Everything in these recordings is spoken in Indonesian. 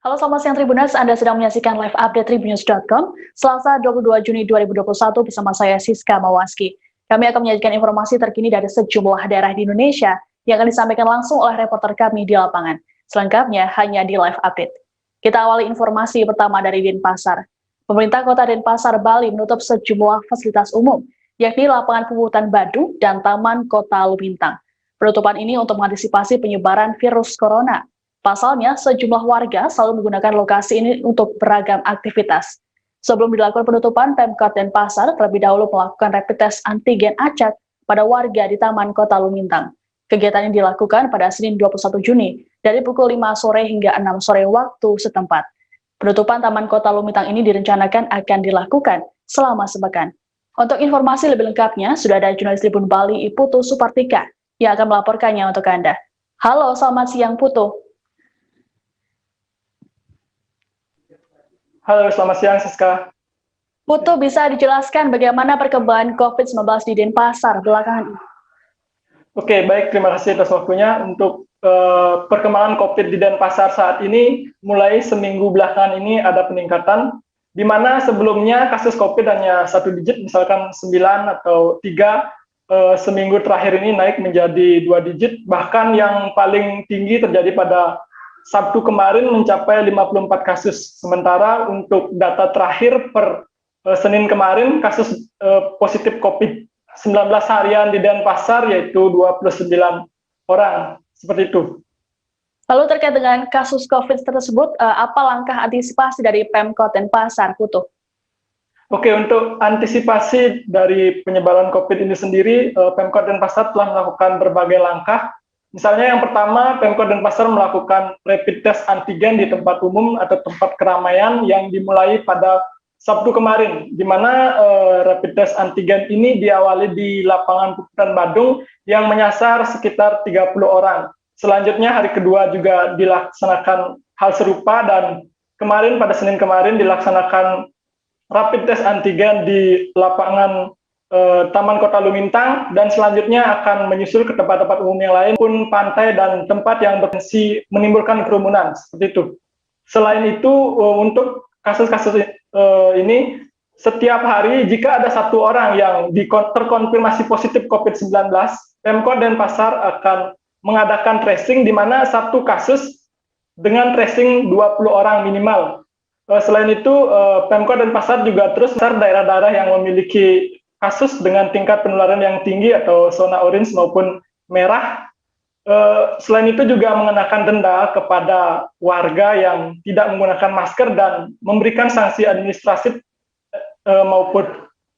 Halo selamat siang Tribuners, Anda sedang menyaksikan live update tribunnews.com Selasa 22 Juni 2021 bersama saya Siska Mawaski. Kami akan menyajikan informasi terkini dari sejumlah daerah di Indonesia yang akan disampaikan langsung oleh reporter kami di lapangan. Selengkapnya hanya di live update. Kita awali informasi pertama dari Denpasar. Pemerintah Kota Denpasar, Bali menutup sejumlah fasilitas umum, yakni lapangan pemungutan Badu dan Taman Kota Lumintang. Penutupan ini untuk mengantisipasi penyebaran virus corona. Pasalnya, sejumlah warga selalu menggunakan lokasi ini untuk beragam aktivitas. Sebelum dilakukan penutupan, Pemkot Denpasar terlebih dahulu melakukan rapid test antigen acak pada warga di Taman Kota Lumintang. Kegiatan ini dilakukan pada Senin 21 Juni dari pukul 5 sore hingga 6 sore waktu setempat. Penutupan Taman Kota Lumintang ini direncanakan akan dilakukan selama sepekan. Untuk informasi lebih lengkapnya, sudah ada jurnalis Tribun Bali Putu Supartika yang akan melaporkannya untuk Anda. Halo, selamat siang Putu. Halo, selamat siang Siska. Putu, bisa dijelaskan bagaimana perkembangan COVID-19 di Denpasar belakangan ini? Oke, baik. Terima kasih atas waktunya. Untuk perkembangan COVID di Denpasar saat ini, mulai seminggu belakangan ini ada peningkatan, di mana sebelumnya kasus COVID hanya 1 digit, misalkan 9 atau 3, seminggu terakhir ini naik menjadi 2 digit, bahkan yang paling tinggi terjadi pada Sabtu kemarin mencapai 54 kasus. Sementara untuk data terakhir per Senin kemarin, kasus positif COVID-19 harian di Denpasar yaitu 29 orang. Seperti itu. Lalu terkait dengan kasus COVID tersebut, apa langkah antisipasi dari Pemkot Denpasar, Putu? Oke, untuk antisipasi dari penyebaran COVID ini sendiri, Pemkot Denpasar telah melakukan berbagai langkah. Misalnya yang pertama, Pemkot Denpasar melakukan rapid test antigen di tempat umum atau tempat keramaian yang dimulai pada Sabtu kemarin, di mana rapid test antigen ini diawali di lapangan Puputan Badung yang menyasar sekitar 30 orang. Selanjutnya hari kedua juga dilaksanakan hal serupa dan kemarin pada Senin kemarin dilaksanakan rapid test antigen di lapangan Taman Kota Lumintang, dan selanjutnya akan menyusul ke tempat-tempat umum yang lain pun pantai dan tempat yang berpotensi menimbulkan kerumunan, seperti itu. Selain itu, untuk kasus-kasus ini, setiap hari jika ada 1 orang yang terkonfirmasi positif COVID-19, Pemkot Denpasar akan mengadakan tracing di mana 1 kasus dengan tracing 20 orang minimal. Selain itu, Pemkot Denpasar juga terus daerah-daerah yang memiliki kasus dengan tingkat penularan yang tinggi atau zona orange maupun merah. Selain itu juga mengenakan denda kepada warga yang tidak menggunakan masker dan memberikan sanksi administratif maupun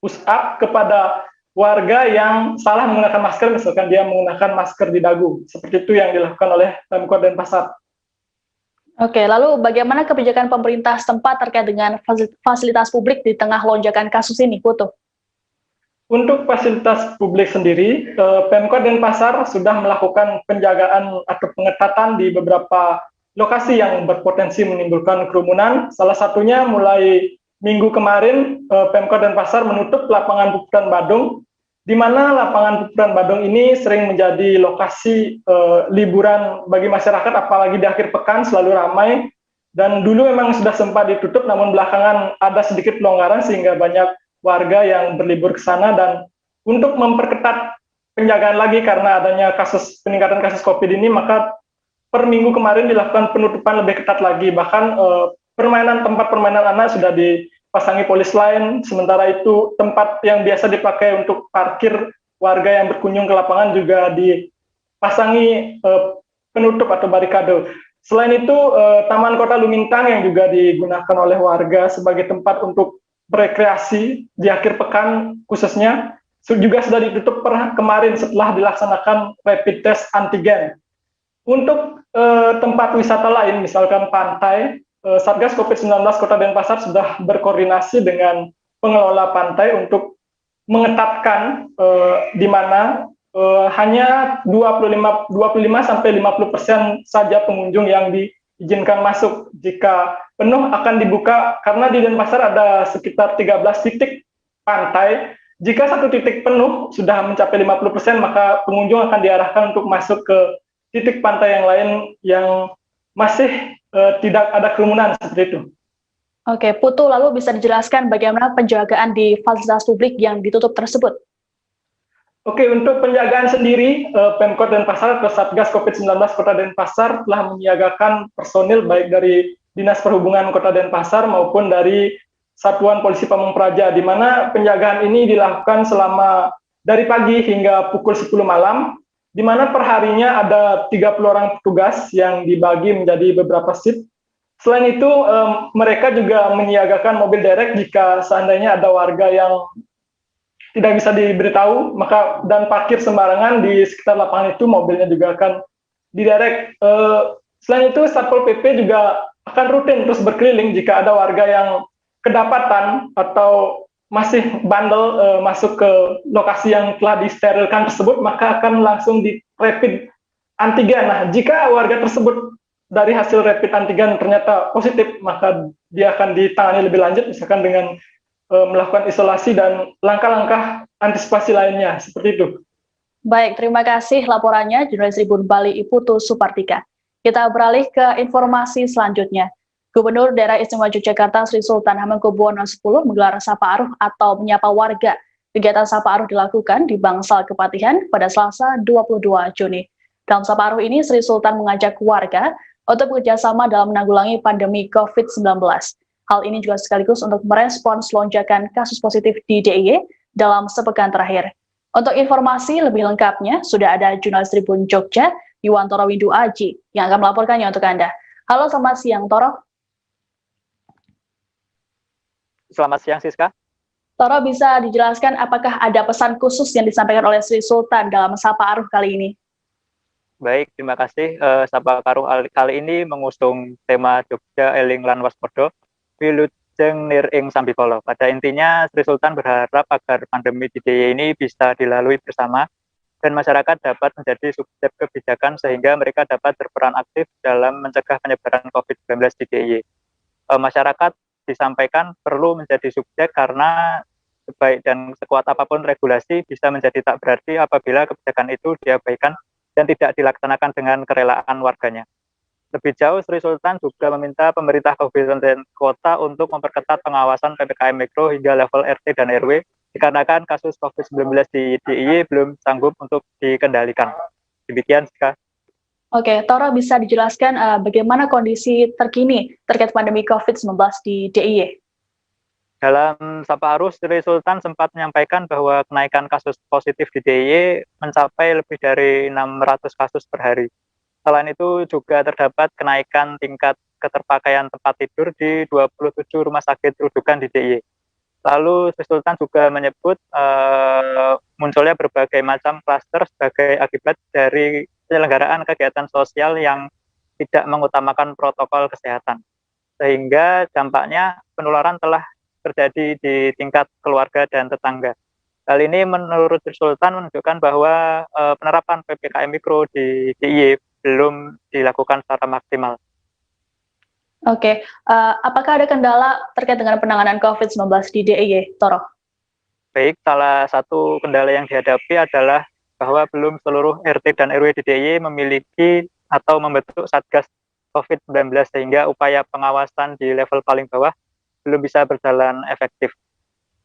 push-up kepada warga yang salah menggunakan masker, misalkan dia menggunakan masker di dagu. Seperti itu yang dilakukan oleh Pemkot Denpasar. Oke, lalu bagaimana kebijakan pemerintah setempat terkait dengan fasilitas publik di tengah lonjakan kasus ini, Putu? Untuk fasilitas publik sendiri, Pemkot Denpasar sudah melakukan penjagaan atau pengetatan di beberapa lokasi yang berpotensi menimbulkan kerumunan. Salah satunya mulai minggu kemarin, Pemkot Denpasar menutup lapangan Puputan Badung, di mana lapangan Puputan Badung ini sering menjadi lokasi liburan bagi masyarakat, apalagi di akhir pekan selalu ramai. Dan dulu memang sudah sempat ditutup, namun belakangan ada sedikit pelonggaran sehingga banyak warga yang berlibur ke sana, dan untuk memperketat penjagaan lagi karena adanya peningkatan kasus COVID ini, maka per minggu kemarin dilakukan penutupan lebih ketat lagi. Bahkan tempat permainan anak sudah dipasangi polis lain, sementara itu tempat yang biasa dipakai untuk parkir warga yang berkunjung ke lapangan juga dipasangi penutup atau barikade. Selain itu, Taman Kota Lumintang yang juga digunakan oleh warga sebagai tempat untuk berekreasi di akhir pekan khususnya juga sudah ditutup kemarin setelah dilaksanakan rapid test antigen. Untuk tempat wisata lain, misalkan pantai, Satgas COVID-19 Kota Denpasar sudah berkoordinasi dengan pengelola pantai untuk mengetatkan di mana hanya 25-50% saja pengunjung yang diizinkan masuk. Jika penuh akan dibuka, karena di Denpasar ada sekitar 13 titik pantai. Jika 1 titik penuh sudah mencapai 50%, maka pengunjung akan diarahkan untuk masuk ke titik pantai yang lain yang masih tidak ada kerumunan seperti itu. Oke, Putu, lalu bisa dijelaskan bagaimana penjagaan di fasilitas publik yang ditutup tersebut? Oke, untuk penjagaan sendiri, Pemkot Denpasar atau Satgas COVID-19 Kota Denpasar telah menyiagakan personil baik dari Dinas Perhubungan Kota Denpasar maupun dari Satuan Polisi Pamung Praja, di mana penjagaan ini dilakukan selama dari pagi hingga pukul 10 malam, di mana perharinya ada 30 orang petugas yang dibagi menjadi beberapa shift. Selain itu, mereka juga menyiagakan mobil derek jika seandainya ada warga yang tidak bisa diberitahu, maka dan parkir sembarangan di sekitar lapangan itu, mobilnya juga akan diderek. Selain itu, Satpol PP juga akan rutin terus berkeliling jika ada warga yang kedapatan atau masih bandel masuk ke lokasi yang telah disterilkan tersebut, maka akan langsung di rapid antigen. Nah, jika warga tersebut dari hasil rapid antigen ternyata positif, maka dia akan ditangani lebih lanjut, misalkan dengan melakukan isolasi dan langkah-langkah antisipasi lainnya, seperti itu. Baik, terima kasih laporannya Jurnalis Tribun Bali Putu Supartika. Kita beralih ke informasi selanjutnya. Gubernur Daerah Istimewa Yogyakarta Sri Sultan Hamengkubuwono X menggelar Sapa Aruh atau menyapa warga. Kegiatan Sapa Aruh dilakukan di Bangsal Kepatihan pada Selasa 22 Juni. Dalam Sapa Aruh ini, Sri Sultan mengajak warga untuk bekerjasama dalam menanggulangi pandemi COVID-19. Hal ini juga sekaligus untuk merespons lonjakan kasus positif di DIY dalam sepekan terakhir. Untuk informasi lebih lengkapnya, sudah ada jurnalis Tribun Jogja, Yuwantoro Windu Aji, yang akan melaporkannya untuk Anda. Halo, selamat siang, Toro. Selamat siang, Siska. Toro, bisa dijelaskan apakah ada pesan khusus yang disampaikan oleh Sri Sultan dalam Sapa Aruh kali ini? Baik, terima kasih. Sapa Aruh kali ini mengusung tema Jogja Eling Lan Waspodo, Wilujeng Nir ing Sambikolo. Pada intinya, Sri Sultan berharap agar pandemi di DIY ini bisa dilalui bersama dan masyarakat dapat menjadi subjek kebijakan sehingga mereka dapat berperan aktif dalam mencegah penyebaran COVID-19 di DIY. Masyarakat disampaikan perlu menjadi subjek karena sebaik dan sekuat apapun regulasi bisa menjadi tak berarti apabila kebijakan itu diabaikan dan tidak dilaksanakan dengan kerelaan warganya. Lebih jauh, Sri Sultan juga meminta pemerintah kabupaten dan kota untuk memperketat pengawasan PPKM Mikro hingga level RT dan RW, dikarenakan kasus COVID-19 di DIY belum sanggup untuk dikendalikan. Demikian, Sika. Oke, Toro, bisa dijelaskan bagaimana kondisi terkini terkait pandemi COVID-19 di DIY? Dalam Sapa Aruh, Sri Sultan sempat menyampaikan bahwa kenaikan kasus positif di DIY mencapai lebih dari 600 kasus per hari. Selain itu juga terdapat kenaikan tingkat keterpakaian tempat tidur di 27 rumah sakit rujukan di DIY. Lalu Sri Sultan juga menyebut munculnya berbagai macam klaster sebagai akibat dari penyelenggaraan kegiatan sosial yang tidak mengutamakan protokol kesehatan. Sehingga dampaknya penularan telah terjadi di tingkat keluarga dan tetangga. Hal ini menurut Sri Sultan menunjukkan bahwa penerapan PPKM Mikro di DIY belum dilakukan secara maksimal. Oke, apakah ada kendala terkait dengan penanganan COVID-19 di DIY, Toro? Baik, salah satu kendala yang dihadapi adalah bahwa belum seluruh RT dan RW di DIY memiliki atau membentuk Satgas COVID-19 sehingga upaya pengawasan di level paling bawah belum bisa berjalan efektif.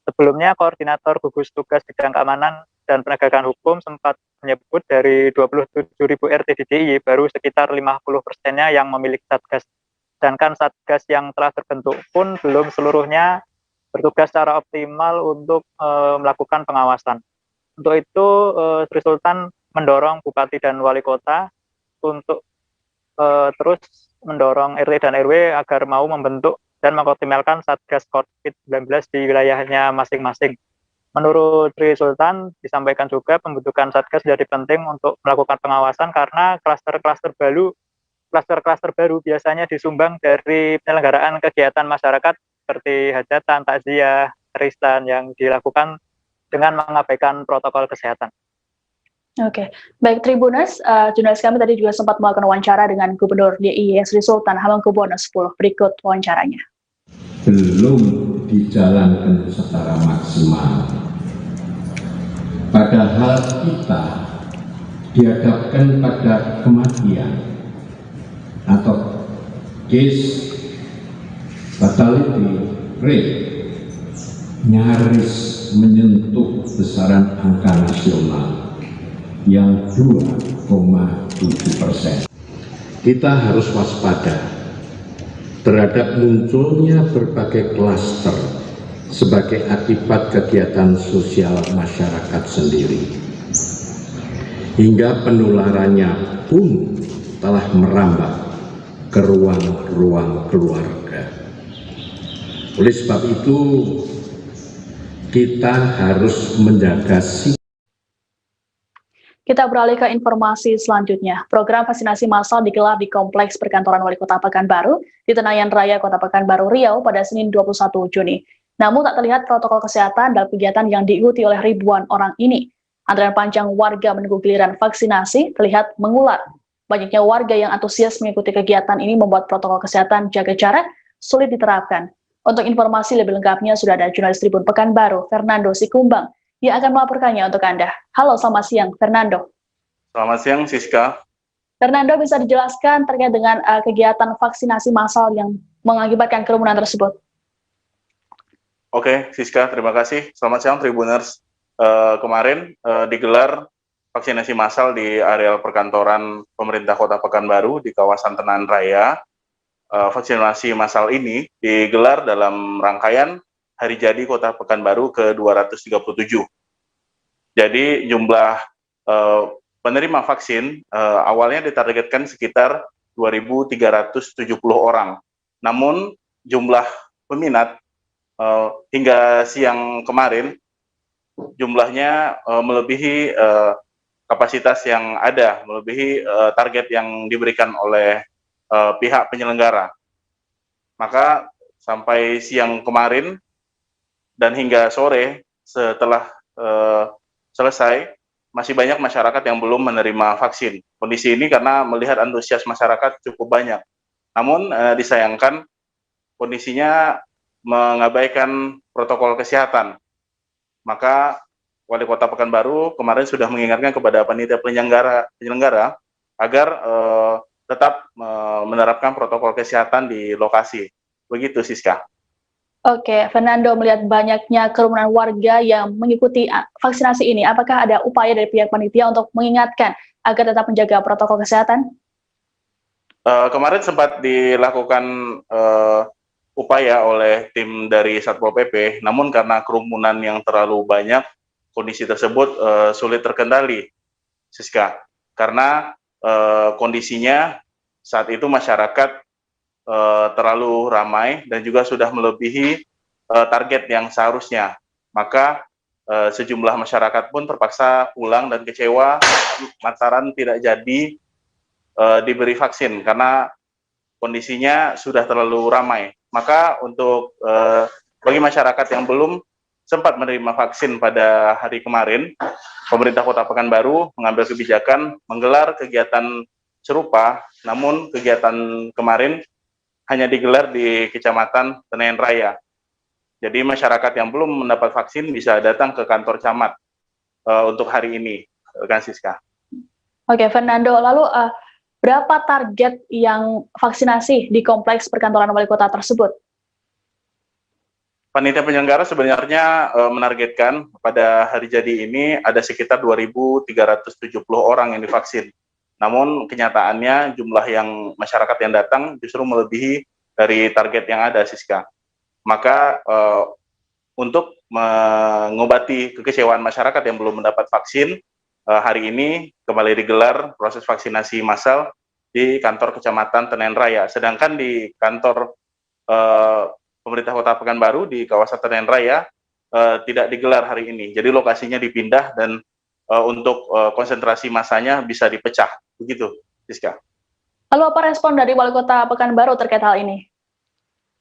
Sebelumnya, Koordinator Gugus Tugas Bidang Keamanan dan Penegakan Hukum sempat menyebut dari 27.000 RT di DIY baru sekitar 50%-nya yang memiliki Satgas. Sedangkan Satgas yang telah terbentuk pun belum seluruhnya bertugas secara optimal untuk melakukan pengawasan. Untuk itu, Sri Sultan mendorong Bupati dan Wali Kota untuk terus mendorong RT dan RW agar mau membentuk dan mengoptimalkan Satgas COVID-19 di wilayahnya masing-masing. Menurut Sri Sultan, disampaikan juga pembentukan Satgas jadi penting untuk melakukan pengawasan karena klaster-klaster baru biasanya disumbang dari penyelenggaraan kegiatan masyarakat seperti hajatan, takziah, arisan yang dilakukan dengan mengabaikan protokol kesehatan. Oke, baik Tribuners, jurnalis kami tadi juga sempat melakukan wawancara dengan Gubernur DIY Sri Sultan Hamengkubuwono X. Berikut wawancaranya. Belum dijalankan secara maksimal. Padahal kita dihadapkan pada kematian atau case fatality rate nyaris menyentuh besaran angka nasional yang 2,7%. Kita harus waspada terhadap munculnya berbagai klaster sebagai akibat kegiatan sosial masyarakat sendiri, hingga penularannya pun telah merambah ke ruang-ruang keluarga. Oleh sebab itu, kita harus menjaga sikap. Kita beralih ke informasi selanjutnya. Program vaksinasi massal digelar di Kompleks Perkantoran Wali Kota Pekanbaru di Tenayan Raya, Kota Pekanbaru, Riau pada Senin 21 Juni. Namun tak terlihat protokol kesehatan dalam kegiatan yang diikuti oleh ribuan orang ini. Antrean panjang warga menunggu giliran vaksinasi terlihat mengular. Banyaknya warga yang antusias mengikuti kegiatan ini membuat protokol kesehatan jaga jarak sulit diterapkan. Untuk informasi lebih lengkapnya sudah ada jurnalis Tribun Pekanbaru, Fernando Sikumbang, yang akan melaporkannya untuk Anda. Halo, selamat siang, Fernando. Selamat siang, Siska. Fernando, bisa dijelaskan terkait dengan kegiatan vaksinasi massal yang mengakibatkan kerumunan tersebut? Oke, Siska, terima kasih. Selamat siang, Tribuners. Kemarin digelar vaksinasi massal di areal perkantoran pemerintah Kota Pekanbaru di kawasan Tenayan Raya. Vaksinasi massal ini digelar dalam rangkaian Hari Jadi Kota Pekanbaru ke-237. Jadi jumlah penerima vaksin awalnya ditargetkan sekitar 2.370 orang. Namun jumlah peminat hingga siang kemarin jumlahnya melebihi kapasitas yang ada, melebihi target yang diberikan oleh pihak penyelenggara. Maka sampai siang kemarin dan hingga sore setelah selesai, masih banyak masyarakat yang belum menerima vaksin. Kondisi ini karena melihat antusias masyarakat cukup banyak. Namun disayangkan kondisinya mengabaikan protokol kesehatan. Maka Wali Kota Pekanbaru kemarin sudah mengingatkan kepada panitia penyelenggara agar tetap menerapkan protokol kesehatan di lokasi. Begitu, Siska. Oke, Fernando, melihat banyaknya kerumunan warga yang mengikuti vaksinasi ini, apakah ada upaya dari pihak panitia untuk mengingatkan agar tetap menjaga protokol kesehatan? Kemarin sempat dilakukan upaya oleh tim dari Satpol PP, namun karena kerumunan yang terlalu banyak, kondisi tersebut sulit terkendali, Siska. Karena kondisinya saat itu masyarakat terlalu ramai dan juga sudah melebihi target yang seharusnya. Maka sejumlah masyarakat pun terpaksa pulang dan kecewa lantaran tidak jadi diberi vaksin karena kondisinya sudah terlalu ramai. Maka untuk bagi masyarakat yang belum sempat menerima vaksin pada hari kemarin, pemerintah Kota Pekanbaru mengambil kebijakan menggelar kegiatan serupa, namun kegiatan kemarin hanya digelar di Kecamatan Tenayan Raya. Jadi masyarakat yang belum mendapat vaksin bisa datang ke kantor camat untuk hari ini, kan Siska. Oke, Fernando, lalu berapa target yang vaksinasi di kompleks perkantoran wali kota tersebut? Panitia penyelenggara sebenarnya menargetkan pada hari jadi ini ada sekitar 2.370 orang yang divaksin. Namun kenyataannya jumlah yang masyarakat yang datang justru melebihi dari target yang ada, Siska. Maka untuk mengobati kekecewaan masyarakat yang belum mendapat vaksin, hari ini kembali digelar proses vaksinasi massal di kantor Kecamatan Tenayan Raya. Sedangkan di kantor pemerintah Kota Pekanbaru di kawasan Tenayan Raya tidak digelar hari ini. Jadi lokasinya dipindah dan untuk konsentrasi massanya bisa dipecah. Begitu, Siska. Lalu apa respon dari Wali Kota Pekanbaru terkait hal ini?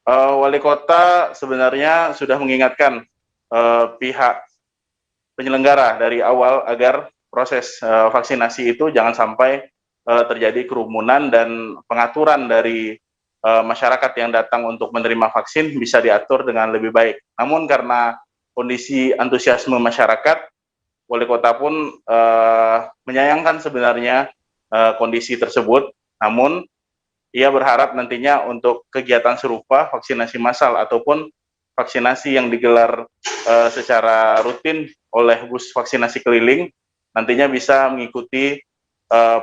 Wali Kota sebenarnya sudah mengingatkan pihak penyelenggara dari awal agar proses vaksinasi itu jangan sampai terjadi kerumunan dan pengaturan dari masyarakat yang datang untuk menerima vaksin bisa diatur dengan lebih baik. Namun karena kondisi antusiasme masyarakat, Wali Kota pun menyayangkan sebenarnya kondisi tersebut, namun ia berharap nantinya untuk kegiatan serupa vaksinasi massal ataupun vaksinasi yang digelar secara rutin oleh bus vaksinasi keliling nantinya bisa mengikuti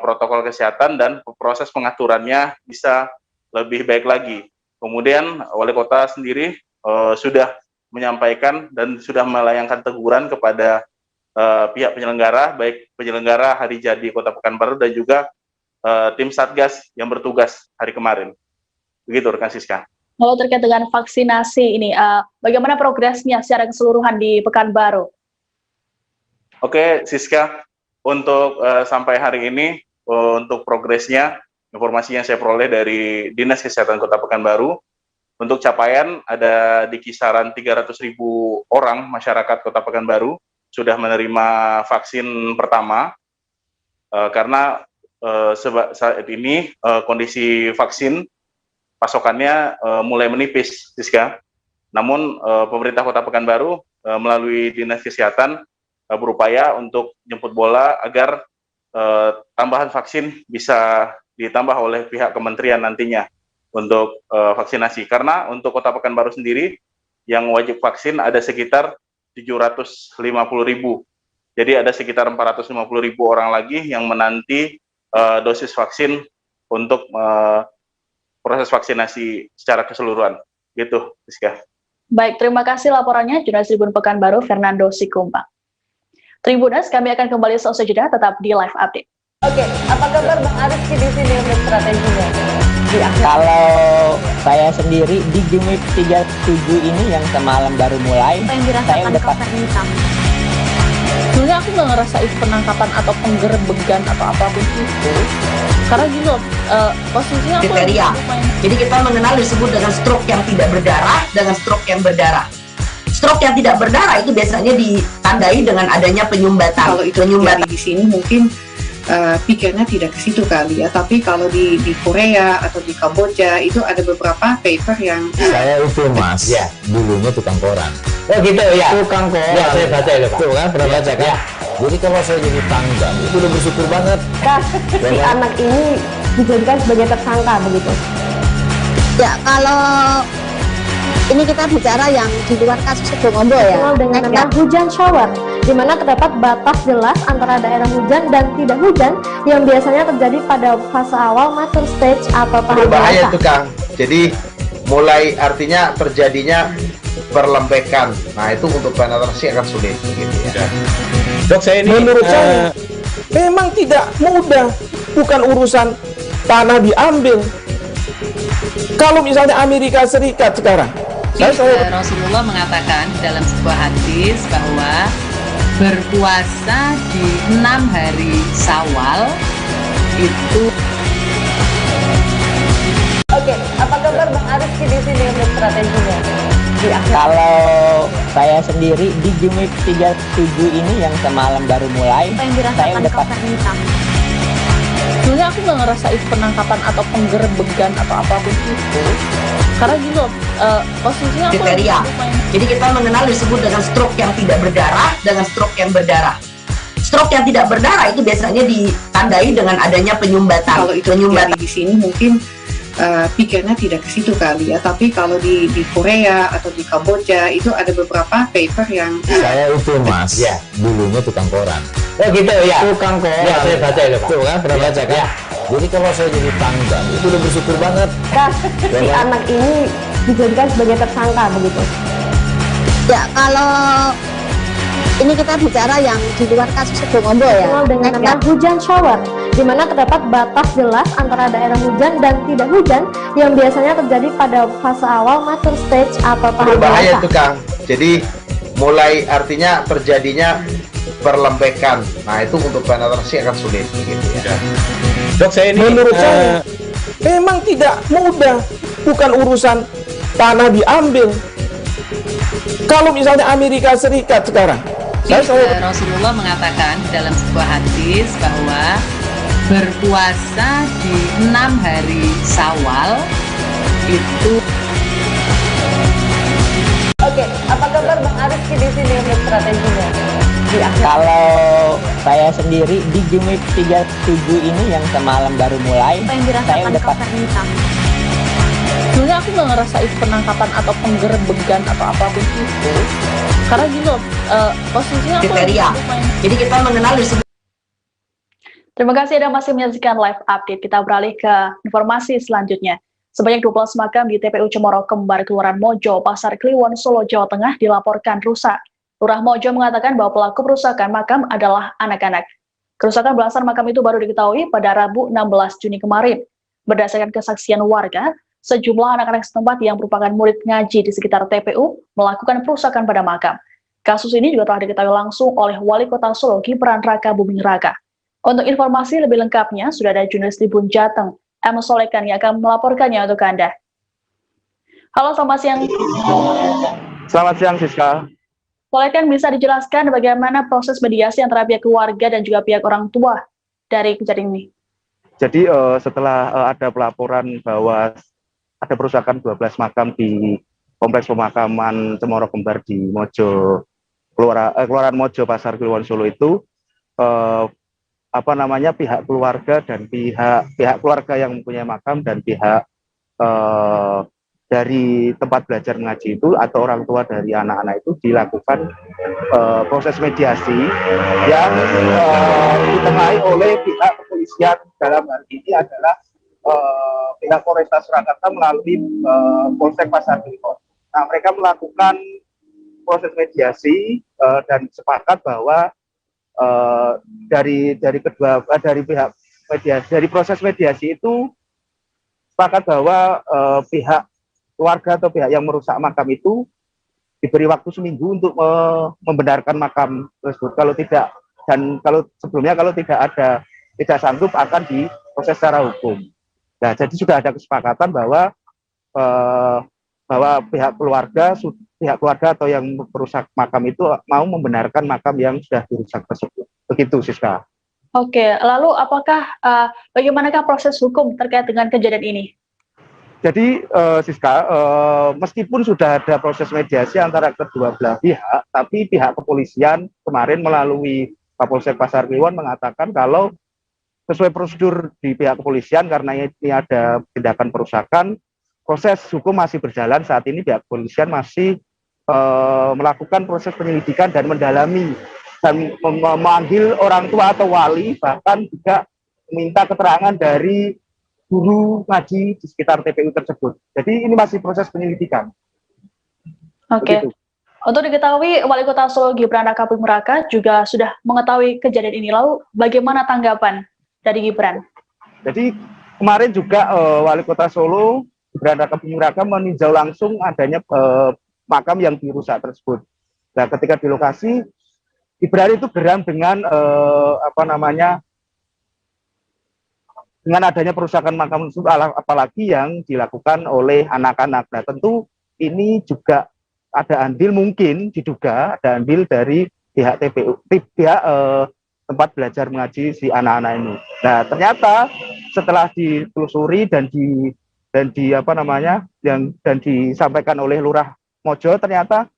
protokol kesehatan dan proses pengaturannya bisa lebih baik lagi. Kemudian wali kota sendiri sudah menyampaikan dan sudah melayangkan teguran kepada pihak penyelenggara, baik penyelenggara hari jadi Kota Pekanbaru dan juga tim Satgas yang bertugas hari kemarin. Begitu rekan Siska. Lalu terkait dengan vaksinasi ini, bagaimana progresnya secara keseluruhan di Pekanbaru? Oke, Siska, untuk sampai hari ini, untuk progresnya, informasi yang saya peroleh dari Dinas Kesehatan Kota Pekanbaru, untuk capaian ada di kisaran 300.000 orang masyarakat Kota Pekanbaru sudah menerima vaksin pertama, karena saat ini kondisi vaksin pasokannya mulai menipis, Siska. Namun pemerintah Kota Pekanbaru melalui Dinas Kesehatan berupaya untuk jemput bola agar tambahan vaksin bisa ditambah oleh pihak kementerian nantinya untuk vaksinasi. Karena untuk Kota Pekanbaru sendiri yang wajib vaksin ada sekitar 750.000. Jadi ada sekitar 450.000 orang lagi yang menanti dosis vaksin untuk proses vaksinasi secara keseluruhan. Gitu, Rizka. Baik, terima kasih laporannya Jurnalis Tribun Pekanbaru Fernando Sikumpang. Tribuners, kami akan kembali seusai jeda, tetap di live update. Oke, apa kabar Bang Ariski di sini untuk strateginya? Kalau saya sendiri di game week 37 ini yang semalam baru mulai, saya udah hitam. Sebenarnya aku nggak ngerasain penangkapan atau penggerebegan atau apapun itu, karena gini loh, posisinya aku kriteria. Jadi kita mengenal disebut dengan stroke yang tidak berdarah dengan stroke yang berdarah. Stroke yang tidak berdarah itu biasanya ditandai dengan adanya penyumbatan. Kalau itu terjadi di sini mungkin pikirnya tidak ke situ kali ya, tapi kalau di Korea atau di Kamboja itu ada beberapa paper yang saya itu mas, ya dulunya tukang koran. Oh gitu ya, Tukang koran. Ya saya baca itu Pak. Tuh kan pernah baca kan? Ya. Jadi kalau saya jadi tangga itu udah bersyukur banget. Si anak ini dijadikan sebagai tersangka begitu. Ya kalau ini kita bicara yang di luar kasus Sebongombo ya. Dengan nama hujan shower, di mana terdapat batas jelas antara daerah hujan dan tidak hujan yang biasanya terjadi pada fase awal mature stage atau tahap berbahaya itu Kang. Jadi mulai artinya terjadinya perlembekan. Nah itu untuk penetrasi akan sulit gitu ya. Dok saya ini menurut saya memang tidak mudah, bukan urusan tanah diambil. Kalau misalnya Amerika Serikat sekarang, Rasulullah mengatakan dalam sebuah hadis bahwa berpuasa di 6 hari Syawal itu. Oke, apa kabar Bang Ariski di sini untuk strateginya? Kalau saya sendiri di game week 37 ini yang semalam baru mulai, saya udah hitam. Sebenarnya aku nggak ngerasain penangkapan atau penggerebegan atau apapun itu, karena gini loh, posisinya kriteria. Jadi kita mengenal disebut dengan stroke yang tidak berdarah dengan stroke yang berdarah. Stroke yang tidak berdarah itu biasanya ditandai dengan adanya penyumbatan. Kalau itu terjadi di sini mungkin pikirnya tidak ke situ kali ya, tapi kalau di Korea atau di Kamboja itu ada beberapa paper yang saya itu mas, ya dulunya tukang koran. Oh gitu ya, Tukang koran. Ya saya baca itu Pak. Tuh kan pernah baca kan? Ya. Jadi kalau saya jadi tangga itu udah bersyukur banget. Si anak ini dijadikan sebagai tersangka begitu. Ya kalau ini kita bicara yang di luar kasus Sebongombo ya. Dengan nama hujan shower, di mana terdapat batas jelas antara daerah hujan dan tidak hujan yang biasanya terjadi pada fase awal mature stage atau tahap berbahaya itu Kang. Jadi mulai artinya terjadinya perlembekan. Nah itu untuk penetrasi akan sulit gitu ya. Dok saya ini menurut saya memang tidak mudah, bukan urusan tanah diambil. Kalau misalnya Amerika Serikat sekarang, Rasulullah mengatakan dalam sebuah hadis bahwa berpuasa di 6 hari Syawal itu. Oke, apa kabar Bang Ariski di sini untuk strateginya? Kalau saya sendiri di game week 37 ini yang semalam baru mulai, saya udah hitam. Sebenarnya aku nggak ngerasa itu penangkapan atau penggerbegan atau apapun itu, karena gini loh, posisinya aku kriteria. Jadi kita mengenal disebut. Terima kasih Anda masih menyaksikan live update. Kita beralih ke informasi selanjutnya. Sebanyak 12 makam di TPU Cemoro Kembar, Kelurahan Mojo, Pasar Kliwon, Solo, Jawa Tengah dilaporkan rusak. Lurah Mojo mengatakan bahwa pelaku perusakan makam adalah anak-anak. Kerusakan belasan makam itu baru diketahui pada Rabu 16 Juni kemarin. Berdasarkan kesaksian warga, sejumlah anak-anak setempat yang merupakan murid ngaji di sekitar TPU melakukan perusakan pada makam. Kasus ini juga telah diketahui langsung oleh Wali Kota Solo, Gibran Raka Buming Raka. Untuk informasi lebih lengkapnya, sudah ada jurnalis Tribun Jateng, M. Solekan, yang akan melaporkannya untuk Anda. Halo, selamat siang. Selamat siang, Siska. Solekan, bisa dijelaskan bagaimana proses mediasi antara pihak keluarga dan juga pihak orang tua dari kejadian ini? Jadi setelah ada pelaporan bahwa ada perusakan 12 makam di Kompleks Pemakaman Cemoro Kembar di Mojo, Kelurahan Mojo, Pasar Kliwon, Solo itu, pihak keluarga dan pihak keluarga yang mempunyai makam dan pihak dari tempat belajar mengaji itu atau orang tua dari anak-anak itu dilakukan proses mediasi yang ditengahi oleh pihak kepolisian. Dalam hal ini adalah pihak Polresta Surakarta melalui Polsek Pasar Kliwon. Nah, mereka melakukan proses mediasi dan sepakat bahwa dari pihak mediasi, dari proses mediasi itu sepakat bahwa pihak keluarga atau pihak yang merusak makam itu diberi waktu seminggu untuk membenarkan makam tersebut. Kalau tidak, dan kalau sebelumnya kalau tidak sanggup akan diproses secara hukum. Nah, jadi sudah ada kesepakatan bahwa pihak keluarga atau yang merusak makam itu mau membenarkan makam yang sudah dirusak tersebut. Begitu, Siska. Oke, lalu apakah bagaimanakah proses hukum terkait dengan kejadian ini? Jadi, Siska, meskipun sudah ada proses mediasi antara kedua belah pihak, tapi pihak kepolisian kemarin melalui Kapolsek Pasar Kliwon mengatakan kalau sesuai prosedur di pihak kepolisian karena ini ada tindakan perusakan, proses hukum masih berjalan. Saat ini pihak kepolisian masih melakukan proses penyelidikan dan mendalami dan memanggil orang tua atau wali, bahkan juga meminta keterangan dari guru ngaji di sekitar TPU tersebut. Jadi ini masih proses penyelidikan. Oke. Begitu. Untuk diketahui, Wali Kota Solo Gibran Raka Buming Raka juga sudah mengetahui kejadian ini. Lalu bagaimana tanggapan dari Gibran? Jadi kemarin juga Wali Kota Solo Gibran Raka Buming Raka meninjau langsung adanya makam yang dirusak tersebut. Nah, ketika di lokasi, Gibran itu geram dengan dengan adanya perusakan makam tersebut, apalagi yang dilakukan oleh anak-anak. Nah, tentu ini juga ada andil, mungkin diduga ada andil dari pihak TPU, pihak tempat belajar mengaji si anak-anak ini. Nah, ternyata setelah ditelusuri dan disampaikan oleh Lurah Mojo, ternyata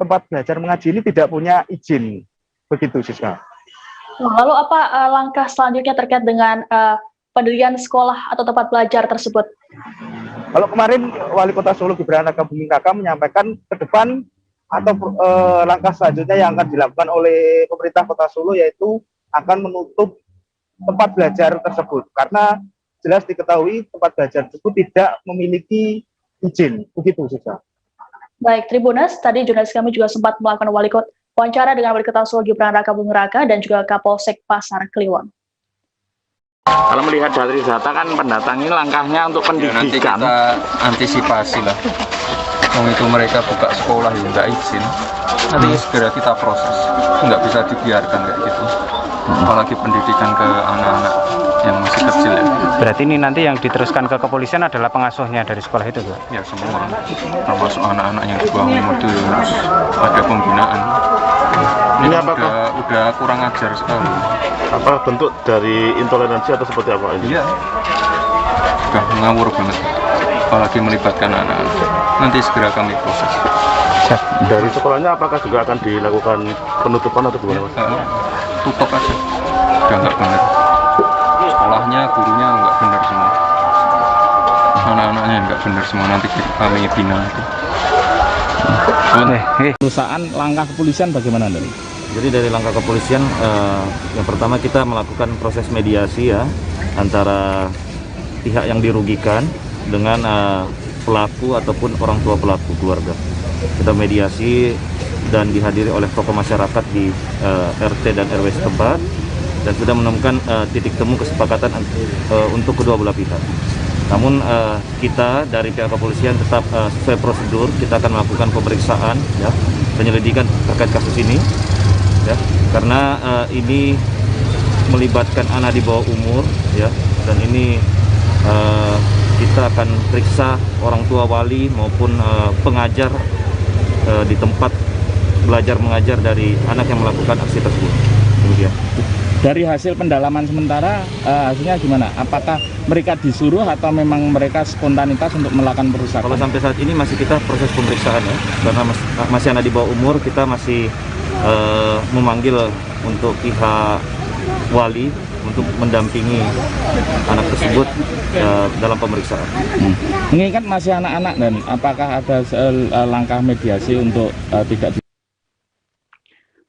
tempat belajar mengaji ini tidak punya izin. Begitu, Siska. Lalu apa langkah selanjutnya terkait dengan pendirian sekolah atau tempat belajar tersebut? Kalau kemarin Wali Kota Solo Gibran Raka Buming Raka menyampaikan ke depan atau langkah selanjutnya yang akan dilakukan oleh pemerintah Kota Solo yaitu akan menutup tempat belajar tersebut karena jelas diketahui tempat belajar tersebut tidak memiliki izin. Begitu, Siska. Baik, Tribuners, tadi jurnalis kami juga sempat melakukan wawancara dengan Wali Kota Solo Gibran Raka Buming Raka dan juga Kapolsek Pasar Kliwon. Kalau melihat dari data kan pendatang ini langkahnya untuk pendidikan. Nanti kita antisipasi lah. Itu mereka buka sekolah yang nggak izin, nanti segera kita proses. Nggak bisa dibiarkan kayak gitu. Apalagi pendidikan ke anak-anak yang masih kecil ya. Berarti ini nanti yang diteruskan ke kepolisian adalah pengasuhnya dari sekolah itu, Pak? Ya, semua, termasuk anak-anak yang di bawah umur itu harus ada pembinaan. Ini udah kurang ajar sekali. Apa bentuk dari intoleransi atau seperti apa ini? Iya, udah ngawur banget. Apalagi melibatkan anak-anak. Nanti segera kami proses. Dari sekolahnya apakah juga akan dilakukan penutupan atau gimana? Tutup aja, udah nggak benar. Sekolahnya, gurunya nggak benar semua. ya nggak benar semua, nanti kami bina itu. Perusahaan langkah kepolisian bagaimana dari? Jadi dari langkah kepolisian, yang pertama kita melakukan proses mediasi ya antara pihak yang dirugikan dengan pelaku ataupun orang tua pelaku keluarga. Kita mediasi dan dihadiri oleh tokoh masyarakat di RT dan RW setempat, dan sudah menemukan titik temu kesepakatan untuk kedua belah pihak. Namun kita dari pihak kepolisian tetap sesuai prosedur, kita akan melakukan pemeriksaan ya, penyelidikan terkait kasus ini ya, karena ini melibatkan anak di bawah umur ya, dan ini kita akan periksa orang tua wali maupun pengajar di tempat belajar mengajar dari anak yang melakukan aksi tersebut. Kemudian dari hasil pendalaman sementara hasilnya gimana? Apakah mereka disuruh atau memang mereka spontanitas untuk melakukan perusahaan? Kalau sampai saat ini masih kita proses pemeriksaan ya, karena masih anak di bawah umur, kita masih memanggil untuk pihak wali untuk mendampingi anak tersebut dalam pemeriksaan. Ini kan masih anak-anak, dan apakah ada langkah mediasi untuk tidak?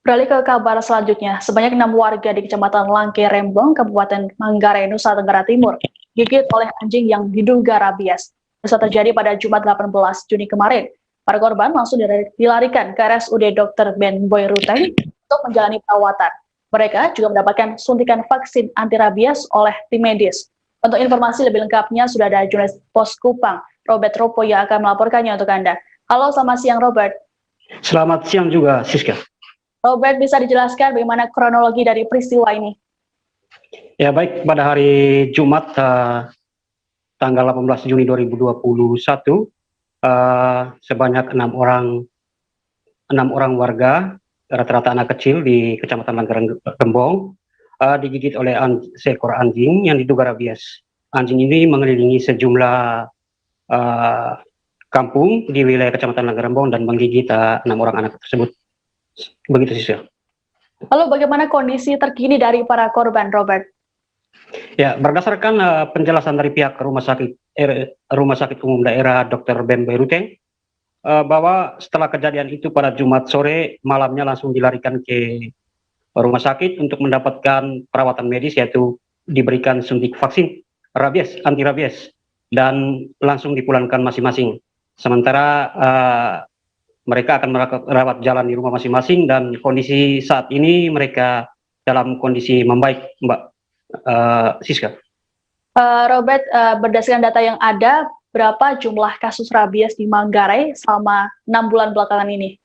Beralih ke kabar selanjutnya, sebanyak 6 warga di Kecamatan Langke Rembong, Kabupaten Manggarai, Nusa Tenggara Timur, digigit oleh anjing yang diduga rabies. Bisa terjadi pada Jumat 18 Juni kemarin. Para korban langsung dilarikan ke RSUD Dr. Ben Boy Ruteng untuk menjalani perawatan. Mereka juga mendapatkan suntikan vaksin anti rabies oleh tim medis. Untuk informasi lebih lengkapnya sudah ada jurnalis Pos Kupang, Robert Ropo, yang akan melaporkannya untuk Anda. Halo, selamat siang Robert. Selamat siang juga Siska. Robert, bisa dijelaskan bagaimana kronologi dari peristiwa ini? Ya baik, pada hari Jumat tanggal 18 Juni 2021 sebanyak 6 orang warga, rata-rata anak kecil di Kecamatan Langke Rembong digigit oleh seekor anjing yang diduga rabies. Anjing ini mengelilingi sejumlah kampung di wilayah Kecamatan Langke Rembong dan menggigit 6 orang anak tersebut. Begitu sih. Lalu bagaimana kondisi terkini dari para korban, Robert? Ya, berdasarkan penjelasan dari pihak Rumah Sakit Umum Daerah Dr. Ben Boy Ruteng, bahwa setelah kejadian itu pada Jumat sore, malamnya langsung dilarikan ke rumah sakit untuk mendapatkan perawatan medis, yaitu diberikan suntik vaksin rabies, anti rabies, dan langsung dipulangkan masing-masing. Sementara mereka akan merawat jalan di rumah masing-masing, dan kondisi saat ini mereka dalam kondisi membaik, Mbak Siska. Robert, berdasarkan data yang ada, berapa jumlah kasus rabies di Manggarai selama 6 bulan belakangan ini?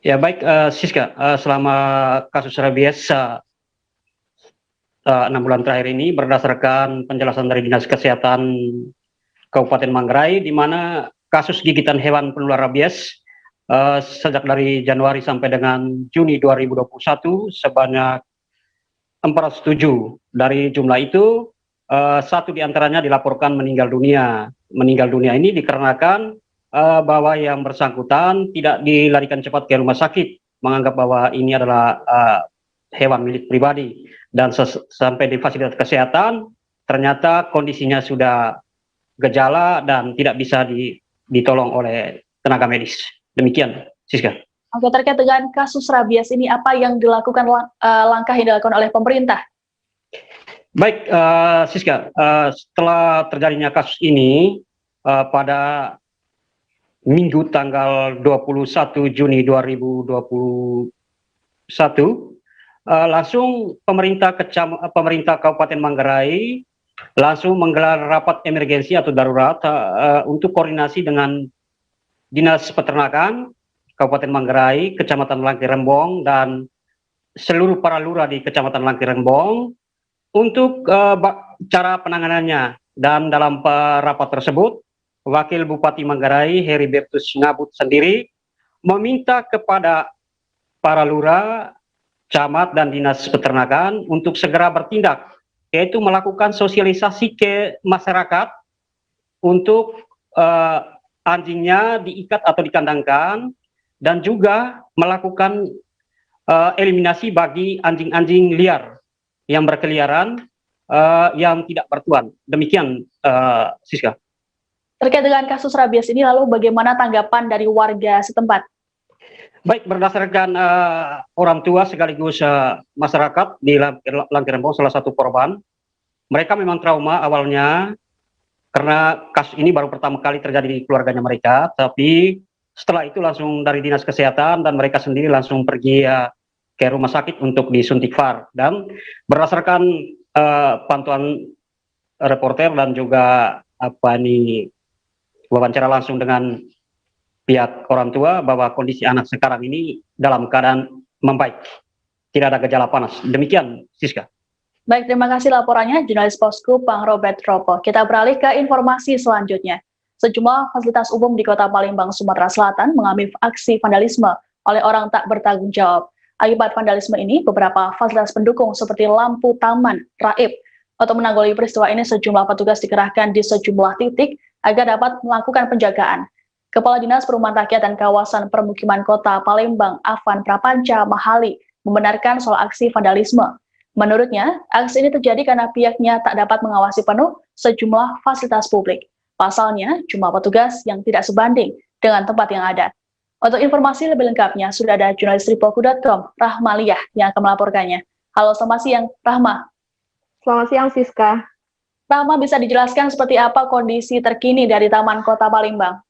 Ya baik, Siska, selama kasus rabies 6 bulan terakhir ini, berdasarkan penjelasan dari Dinas Kesehatan Kabupaten Manggarai, di mana kasus gigitan hewan penular rabies sejak dari Januari sampai dengan Juni 2021 sebanyak 407. Dari jumlah itu, 1 diantaranya dilaporkan meninggal dunia. Meninggal dunia ini dikarenakan bahwa yang bersangkutan tidak dilarikan cepat ke rumah sakit, menganggap bahwa ini adalah hewan milik pribadi, dan sampai di fasilitas kesehatan ternyata kondisinya sudah gejala dan tidak bisa ditolong oleh tenaga medis. Demikian, Siska. Oke, terkait dengan kasus rabies ini, apa yang dilakukan langkah yang dilakukan oleh pemerintah? Baik, Siska, setelah terjadinya kasus ini pada Minggu tanggal 21 Juni 2021, langsung pemerintah Kabupaten Manggarai langsung menggelar rapat emergensi atau darurat untuk koordinasi dengan Dinas Peternakan Kabupaten Manggarai, Kecamatan Langke Rembong, dan seluruh para lurah di Kecamatan Langke Rembong untuk cara penanganannya. Dan dalam rapat tersebut, Wakil Bupati Manggarai Heribertus Ngabut sendiri meminta kepada para lurah, camat, dan Dinas Peternakan untuk segera bertindak, yaitu melakukan sosialisasi ke masyarakat untuk anjingnya diikat atau dikandangkan, dan juga melakukan eliminasi bagi anjing-anjing liar yang berkeliaran yang tidak bertuan. Demikian, Siska. Terkait dengan kasus rabies ini, lalu bagaimana tanggapan dari warga setempat? Baik, berdasarkan orang tua sekaligus masyarakat di Langkirembong, salah satu korban, mereka memang trauma awalnya karena kasus ini baru pertama kali terjadi di keluarganya mereka, tapi setelah itu langsung dari dinas kesehatan dan mereka sendiri langsung pergi ke rumah sakit untuk disuntik VAR. Dan berdasarkan pantauan reporter dan juga wawancara langsung dengan pihak orang tua bahwa kondisi anak sekarang ini dalam keadaan membaik, tidak ada gejala panas. Demikian, Siska. Baik, terima kasih laporannya jurnalis Posku Bang Robert Ropo. Kita beralih ke informasi selanjutnya. Sejumlah fasilitas umum di Kota Palembang, Sumatera Selatan mengalami aksi vandalisme oleh orang tak bertanggung jawab. Akibat vandalisme ini, beberapa fasilitas pendukung seperti lampu taman, raib. Untuk menanggulangi peristiwa ini, sejumlah petugas dikerahkan di sejumlah titik agar dapat melakukan penjagaan. Kepala Dinas Perumahan Rakyat dan Kawasan Permukiman Kota Palembang, Afan Prapanca Mahali, membenarkan soal aksi vandalisme. Menurutnya, aksi ini terjadi karena pihaknya tak dapat mengawasi penuh sejumlah fasilitas publik. Pasalnya, jumlah petugas yang tidak sebanding dengan tempat yang ada. Untuk informasi lebih lengkapnya, sudah ada jurnalis Tripoku.com, Rahma Liyah, yang akan melaporkannya. Halo, selamat siang, Rahma. Selamat siang, Siska. Rahma, bisa dijelaskan seperti apa kondisi terkini dari Taman Kota Palembang?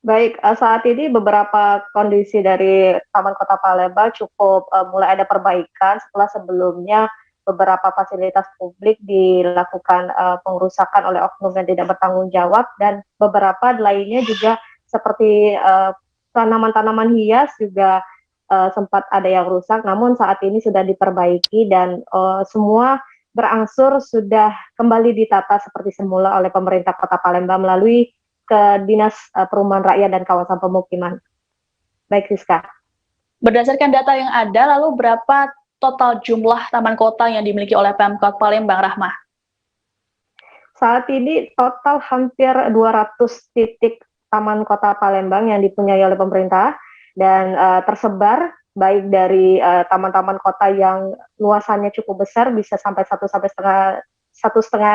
Baik, saat ini beberapa kondisi dari Taman Kota Palembang cukup mulai ada perbaikan setelah sebelumnya beberapa fasilitas publik dilakukan pengerusakan oleh oknum yang tidak bertanggung jawab, dan beberapa lainnya juga seperti tanaman-tanaman hias juga sempat ada yang rusak, namun saat ini sudah diperbaiki dan semua berangsur sudah kembali ditata seperti semula oleh pemerintah Kota Palembang melalui ke Dinas Perumahan Rakyat dan Kawasan Pemukiman. Baik, Rizka. Berdasarkan data yang ada, lalu berapa total jumlah taman kota yang dimiliki oleh Pemkot Palembang, Rahma? Saat ini total hampir 200 titik taman kota Palembang yang dipunyai oleh pemerintah, dan tersebar baik dari taman-taman kota yang luasannya cukup besar, bisa sampai 1,5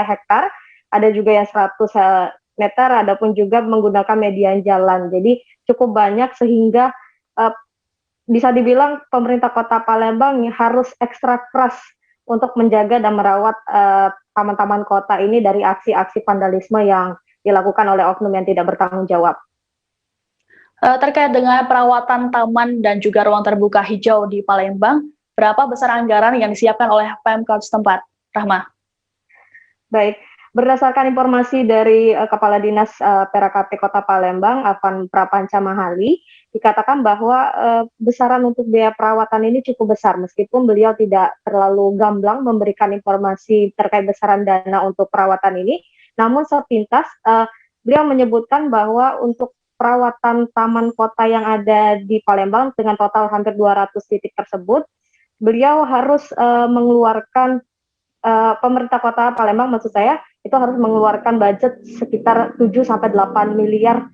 hektar, ada juga yang 100 meter, adapun juga menggunakan median jalan. Jadi cukup banyak sehingga bisa dibilang pemerintah Kota Palembang harus ekstra keras untuk menjaga dan merawat taman-taman kota ini dari aksi-aksi vandalisme yang dilakukan oleh oknum yang tidak bertanggung jawab. Terkait dengan perawatan taman dan juga ruang terbuka hijau di Palembang, berapa besar anggaran yang disiapkan oleh Pemkot setempat, Rahma? Baik, berdasarkan informasi dari Kepala Dinas PRKP Kota Palembang, Afan Prapanca Mahali, dikatakan bahwa besaran untuk biaya perawatan ini cukup besar, meskipun beliau tidak terlalu gamblang memberikan informasi terkait besaran dana untuk perawatan ini. Namun sepintas, beliau menyebutkan bahwa untuk perawatan taman kota yang ada di Palembang dengan total hampir 200 titik tersebut, beliau harus mengeluarkan, pemerintah Kota Palembang maksud saya, itu harus mengeluarkan budget sekitar 7-8 miliar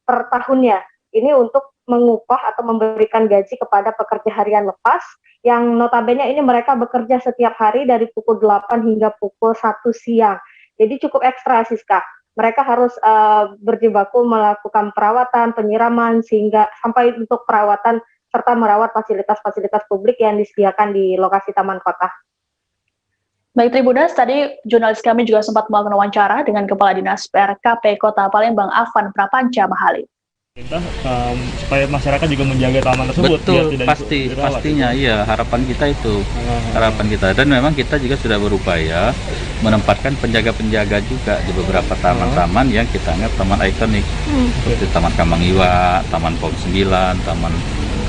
per tahunnya. Ini untuk mengupah atau memberikan gaji kepada pekerja harian lepas, yang notabene ini mereka bekerja setiap hari dari pukul 8 hingga pukul 1 siang. Jadi cukup ekstra, Siska. Mereka harus berjibaku melakukan perawatan, penyiraman, sehingga sampai untuk perawatan serta merawat fasilitas-fasilitas publik yang disediakan di lokasi taman kota. Baik, Tribunas, tadi jurnalis kami juga sempat melakukan wawancara dengan Kepala Dinas PRKP Kota Palembang, Afan Prapanca Mahali. Supaya masyarakat juga menjaga taman tersebut. Betul, pastinya, iya, harapan kita itu, harapan kita. Dan memang kita juga sudah berupaya menempatkan penjaga-penjaga juga di beberapa taman-taman yang kita anggap taman ikonik, seperti Taman Kambang Iwa, Taman Pom 9, Taman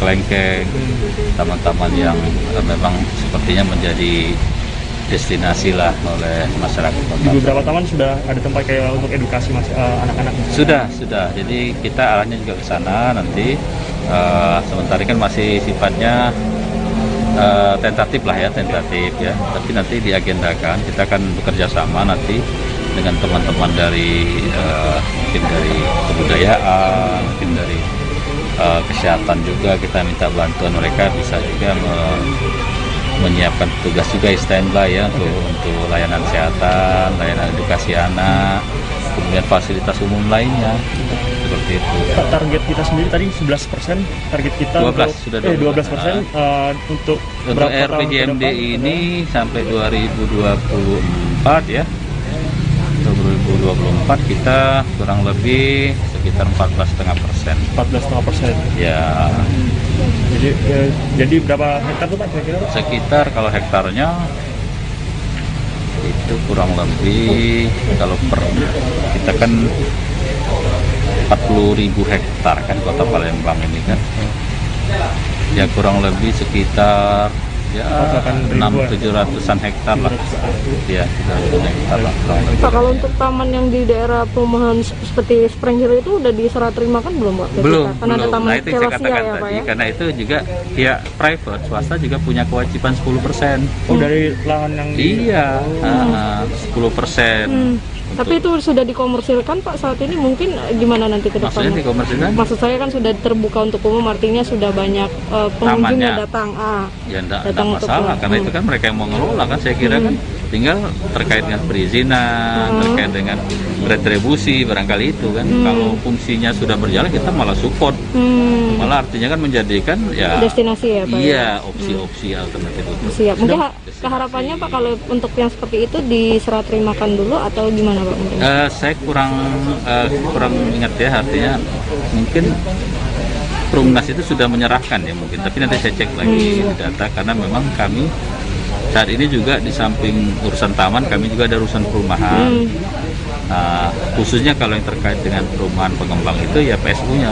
Kelengkeng, taman-taman yang memang sepertinya menjadi destinasi lah oleh masyarakat kota. Di beberapa taman sudah ada tempat kayak untuk edukasi anak-anak. Sudah. Jadi kita arahnya juga ke sana nanti. Sementara kan masih sifatnya tentatif ya. Tapi nanti diagendakan, kita akan bekerja sama nanti dengan teman-teman dari mungkin dari kebudayaan, mungkin dari kesehatan juga. Kita minta bantuan mereka bisa juga menyiapkan petugas juga standby ya untuk layanan kesehatan, layanan edukasi anak, kemudian fasilitas umum lainnya seperti itu. Target kita sendiri tadi 11%, target kita 12% untuk RPJMD ini sampai 2024 ya. Untuk 2024 kita kurang lebih sekitar 14,5%. 14,5%. Ya. Jadi berapa hektar tuh Pak kira-kira? Sekitar kalau hektarnya itu kurang lebih kalau kita kan 40.000 hektar kan Kota Palembang ini kan. Ya kurang lebih sekitar ya 600-700an hektar lah. Ya, 700 hektar lah. Pak, kalau untuk taman yang di daerah perumahan seperti Spring Hill itu udah diserah terimakan belum Pak? Belum. Ada taman Nah itu yang saya katakan ya, tadi, Pak, ya? karena itu juga pihak private, swasta juga punya kewajiban 10%. Oh, dari lahan yang Iya, 10%. Tapi itu sudah dikomersilkan Pak saat ini, mungkin gimana nanti ke depannya? Maksudnya dikomersilkan? Maksud saya kan sudah terbuka untuk umum, artinya sudah banyak pengunjung yang datang. Ya enggak masalah, karena itu kan mereka yang mau ngelola kan, saya kira kan tinggal terkait dengan perizinan, terkait dengan retribusi barangkali itu kan. Kalau fungsinya sudah berjalan kita malah support, malah artinya kan menjadikan ya destinasi ya Pak. Iya, opsi-opsi alternatif itu. Siap. Mungkin keharapannya Pak kalau untuk yang seperti itu diserah terimakan dulu atau gimana Pak? Saya kurang ingat ya, artinya mungkin Perumnas itu sudah menyerahkan ya mungkin, tapi nanti saya cek lagi di data, karena memang kami saat ini juga di samping urusan taman kami juga ada urusan perumahan. Khususnya kalau yang terkait dengan perumahan pengembang itu ya PSU-nya,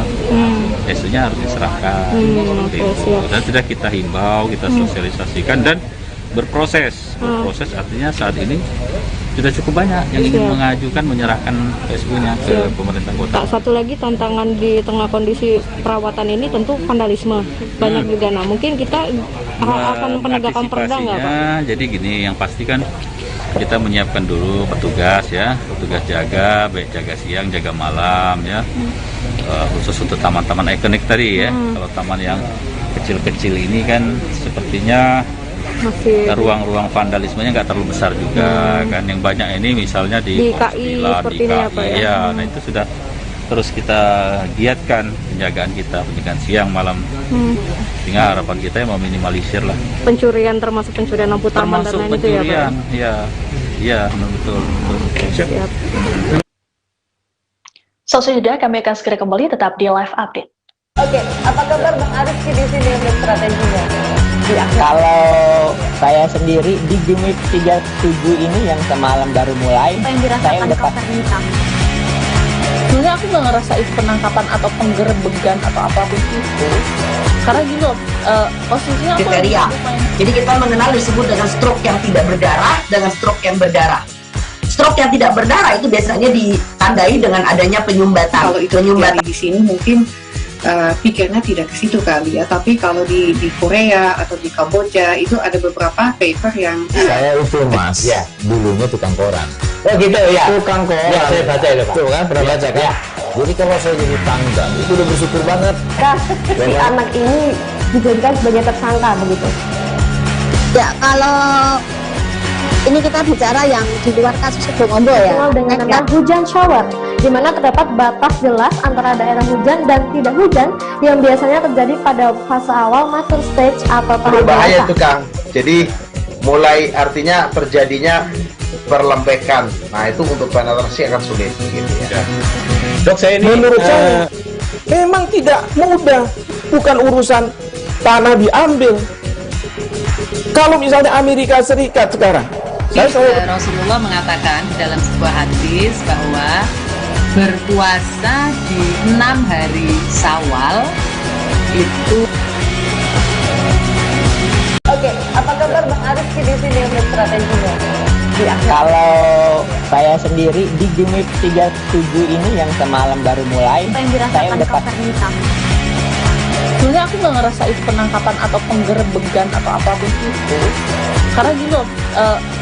PSU-nya harus diserahkan seperti itu. Dan sudah kita himbau, kita sosialisasikan dan berproses. Berproses artinya saat ini sudah cukup banyak yang ingin mengajukan menyerahkan PSU-nya ke pemerintah kota. Satu lagi tantangan di tengah kondisi perawatan ini tentu vandalisme banyak juga. Nah mungkin kita akan penegakan perda nggak Pak? Jadi gini, yang pasti kan kita menyiapkan dulu petugas ya, petugas jaga, baik jaga siang, jaga malam ya, khusus untuk taman-taman ikonik tadi ya. Kalau taman yang kecil-kecil ini kan sepertinya ruang-ruang vandalismenya nggak terlalu besar juga kan. Yang banyak ini misalnya di KI seperti ini ya Pak ya. Nah itu sudah terus kita giatkan penjagaan kita, penjagaan siang malam. Sehingga harapan kita yang meminimalisir lah pencurian, termasuk pencurian lampu taman dan lain itu ya Pak. Iya, betul. Siap. Sesudah kami akan segera kembali, tetap di live update. Oke, apa kabar Bang Arifki di sini untuk strateginya? Kalau saya sendiri di Gimik 37 ini yang semalam baru mulai, saya udah pasti. Sebenarnya aku nggak ngerasain penangkapan atau penggerebegan atau apapun itu, karena gini loh, posisinya aku kriteria. Jadi kita mengenal disebut dengan stroke yang tidak berdarah dengan stroke yang berdarah. Stroke yang tidak berdarah itu biasanya ditandai dengan adanya penyumbatan. Kalau itu terjadi di sini mungkin pikirnya tidak ke situ kali ya, tapi kalau di Korea atau di Kamboja itu ada beberapa paper yang saya itu Mas, ya dulunya tukang koran. Oh gitu ya, tukang koran. Ya, saya baca itu Pak. Tuh kan, pernah baca kan? Jadi kalau saya jadi tanggal itu udah bersyukur banget. Si anak ini dijadikan sebagai tersangka begitu. Ya kalau ini kita bicara yang di luar kasus Sebongombo ya. Dengan nama hujan shower, di mana terdapat batas jelas antara daerah hujan dan tidak hujan yang biasanya terjadi pada fase awal mature stage atau tahap berbahaya itu Kang. Jadi mulai artinya terjadinya perlembekan. Nah itu untuk penetrasi akan sulit gitu ya. Dok, saya ini menurut saya memang tidak mudah, bukan urusan tanah diambil. Kalau misalnya Amerika Serikat sekarang, Rasulullah mengatakan dalam sebuah hadis bahwa berpuasa di 6 hari Syawal itu. Oke, apa kabar Bang Arifki di sini untuk strateginya? Kalau saya sendiri di Gimik 37 ini yang semalam baru mulai, saya udah pasti. Sebenarnya aku nggak ngerasain penangkapan atau penggerebegan atau apapun itu, karena gini loh,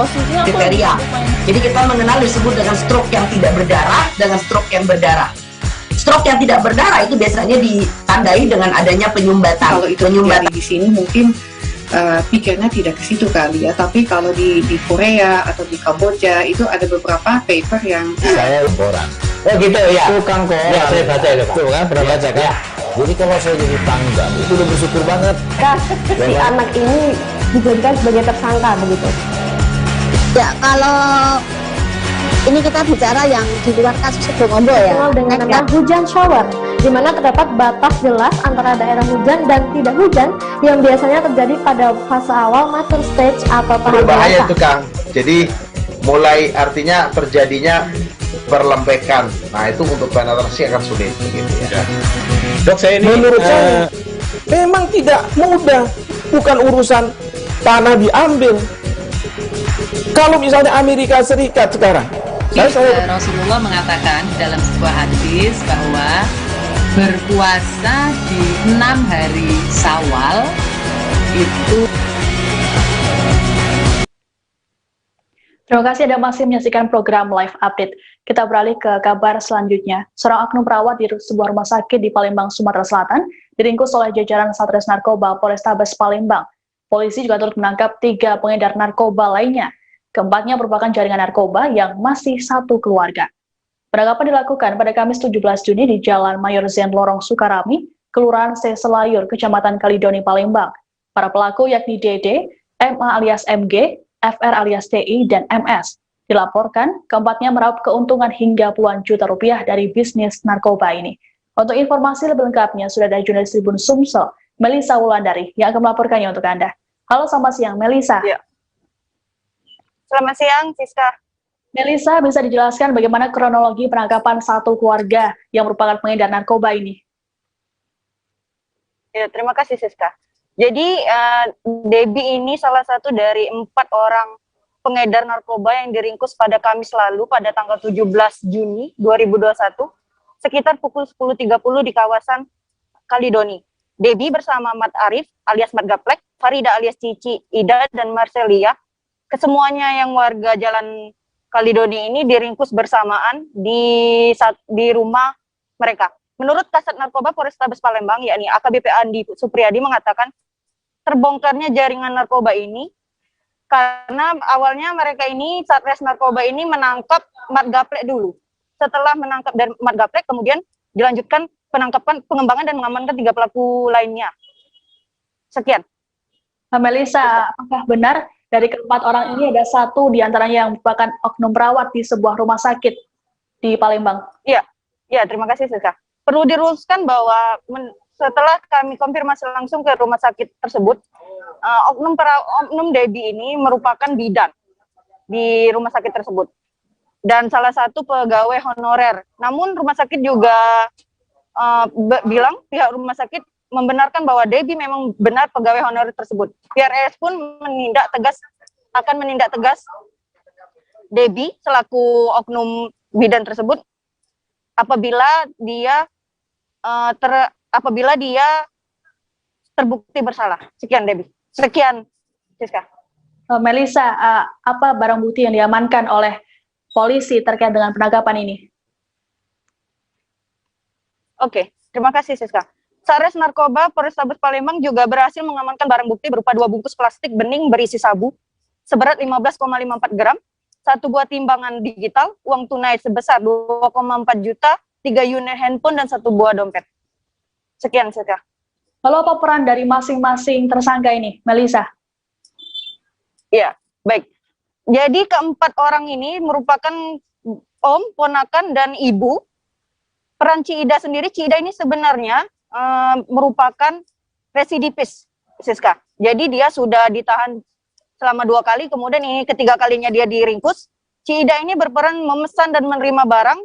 posisinya aku kriteria. Jadi kita mengenal disebut dengan stroke yang tidak berdarah dengan stroke yang berdarah. Stroke yang tidak berdarah itu biasanya ditandai dengan adanya penyumbatan. Kalau itu terjadi di sini mungkin pikirnya tidak ke situ kali ya. Tapi kalau di Korea atau di Kamboja itu ada beberapa paper yang saya koran. Oh gitu ya. Tukang koran. Ya, saya baca itu, Pak. Tuh kan, pernah baca kan? Ya. Jadi kalau saya jadi pangdam itu udah bersyukur banget. Si anak ini dijadikan sebagai tersangka begitu. Ya, kalau ini kita bicara yang di luar kasus Sebongombo ya. Dengan nama hujan shower, di mana terdapat batas jelas antara daerah hujan dan tidak hujan yang biasanya terjadi pada fase awal mature stage atau tahap Berbahaya dewasa. itu Kang. Jadi mulai artinya terjadinya perlempekan. Nah itu untuk penetrasi akan sulit begitu ya. Dok, saya ini menurut saya memang tidak mudah, bukan urusan tanah diambil. Kalau misalnya Amerika Serikat sekarang, Rasulullah mengatakan dalam sebuah hadis bahwa berpuasa di 6 hari Syawal itu. Terima kasih Anda masih menyaksikan program Live Update. Kita beralih ke kabar selanjutnya. Seorang oknum perawat di sebuah rumah sakit di Palembang, Sumatera Selatan, diringkus oleh jajaran Satres Narkoba Polrestabes Palembang. Polisi juga turut menangkap 3 pengedar narkoba lainnya. Keempatnya merupakan jaringan narkoba yang masih satu keluarga. Penangkapan dilakukan pada Kamis 17 Juni di Jalan Mayor Zen Lorong Sukarami, Kelurahan C. Selayur, Kecamatan Kalidoni, Palembang. Para pelaku yakni DD, MA alias MG, FR alias TI, dan MS. Dilaporkan, keempatnya meraup keuntungan hingga puluhan juta rupiah dari bisnis narkoba ini. Untuk informasi lebih lengkapnya, sudah ada jurnalis Tribun Sumsel, Melisa Wulandari, yang akan melaporkannya untuk Anda. Halo, selamat siang, Melisa. Ya. Selamat siang, Siska. Melisa, bisa dijelaskan bagaimana kronologi penangkapan satu keluarga yang merupakan pengedar narkoba ini? Ya, terima kasih, Siska. Jadi, Debbie ini salah satu dari 4 orang pengedar narkoba yang diringkus pada Kamis lalu pada tanggal 17 Juni 2021 sekitar pukul 10.30 di kawasan Kalidoni. Debbie bersama Mat Arif alias Mat Gaplek, Farida alias Cici, Ida, dan Marcelia, kesemuanya yang warga Jalan Kalidoni ini diringkus bersamaan di rumah mereka. Menurut Kasat Narkoba Polrestabes Palembang, yakni AKBP Andi Supriyadi mengatakan terbongkarnya jaringan narkoba ini karena awalnya mereka ini, Satres Narkoba ini menangkap Mat Gaplek dulu. Setelah menangkap dari Mat Gaplek, kemudian dilanjutkan pengembangan dan mengamankan 3 pelaku lainnya. Sekian. Melisa, apakah benar dari keempat orang ini ada satu di antaranya yang merupakan oknum perawat di sebuah rumah sakit di Palembang? Iya, terima kasih, Siska. Perlu diluruskan bahwa setelah kami konfirmasi langsung ke rumah sakit tersebut, oknum Debbie ini merupakan bidan di rumah sakit tersebut dan salah satu pegawai honorer. Namun rumah sakit juga bilang pihak rumah sakit membenarkan bahwa Debbie memang benar pegawai honorer tersebut. PRS pun akan menindak tegas Debbie selaku oknum bidan tersebut apabila dia terbukti bersalah. Sekian, Debbie. Sekian, Siska. Melisa, apa barang bukti yang diamankan oleh polisi terkait dengan penangkapan ini? Oke, terima kasih, Siska. Satres Narkoba Polrestabes Palembang juga berhasil mengamankan barang bukti berupa 2 bungkus plastik bening berisi sabu seberat 15,54 gram, 1 buah timbangan digital, uang tunai sebesar 2,4 juta, 3 unit handphone, dan 1 buah dompet. Sekian, Siska. Lalu apa peran dari masing-masing tersangka ini, Melisa? Iya, baik. Jadi keempat orang ini merupakan om, ponakan, dan ibu. Peran Ciida sendiri, Ciida ini sebenarnya merupakan residivis, Siska. Jadi dia sudah ditahan selama 2 kali, kemudian ini ketiga kalinya dia diringkus. Ciida ini berperan memesan dan menerima barang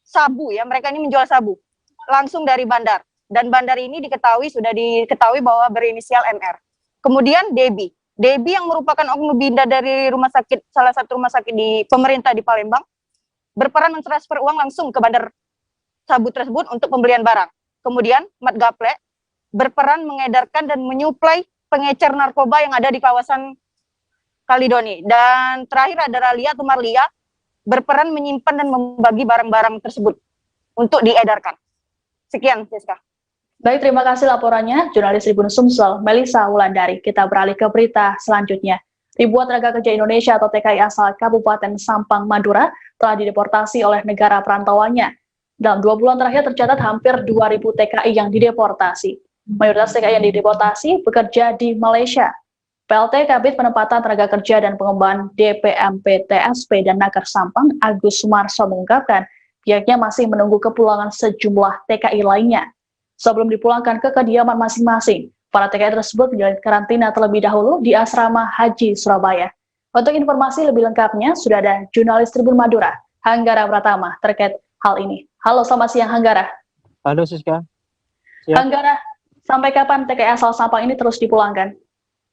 sabu, ya, mereka ini menjual sabu langsung dari bandar. Dan bandar ini sudah diketahui bahwa berinisial MR. Kemudian Debbie yang merupakan oknum bidan dari salah satu rumah sakit di pemerintah di Palembang, berperan mentransfer uang langsung ke bandar sabu tersebut untuk pembelian barang. Kemudian Mat Gaplek berperan mengedarkan dan menyuplai pengecer narkoba yang ada di kawasan Kalidoni. Dan terakhir ada Ralia atau Marlia berperan menyimpan dan membagi barang-barang tersebut untuk diedarkan. Sekian, Siska. Baik, terima kasih laporannya, jurnalis Tribun Sumsel, Melisa Wulandari. Kita beralih ke berita selanjutnya. Ribuan tenaga kerja Indonesia atau TKI asal Kabupaten Sampang, Madura telah dideportasi oleh negara perantauannya. Dalam 2 bulan terakhir tercatat hampir 2.000 TKI yang dideportasi. Mayoritas TKI yang dideportasi bekerja di Malaysia. PLT Kabid Penempatan Tenaga Kerja dan Pengembangan DPMP TSP dan Naker Sampang, Agus Sumarso mengungkapkan pihaknya masih menunggu kepulangan sejumlah TKI lainnya. Sebelum dipulangkan ke kediaman masing-masing, para TKI tersebut menjalani karantina terlebih dahulu di Asrama Haji Surabaya. Untuk informasi lebih lengkapnya, sudah ada jurnalis Tribun Madura, Hanggara Pratama, terkait hal ini. Halo, selamat siang Hanggara. Halo Siska. Siap. Hanggara, sampai kapan TKI asal Sampang ini terus dipulangkan?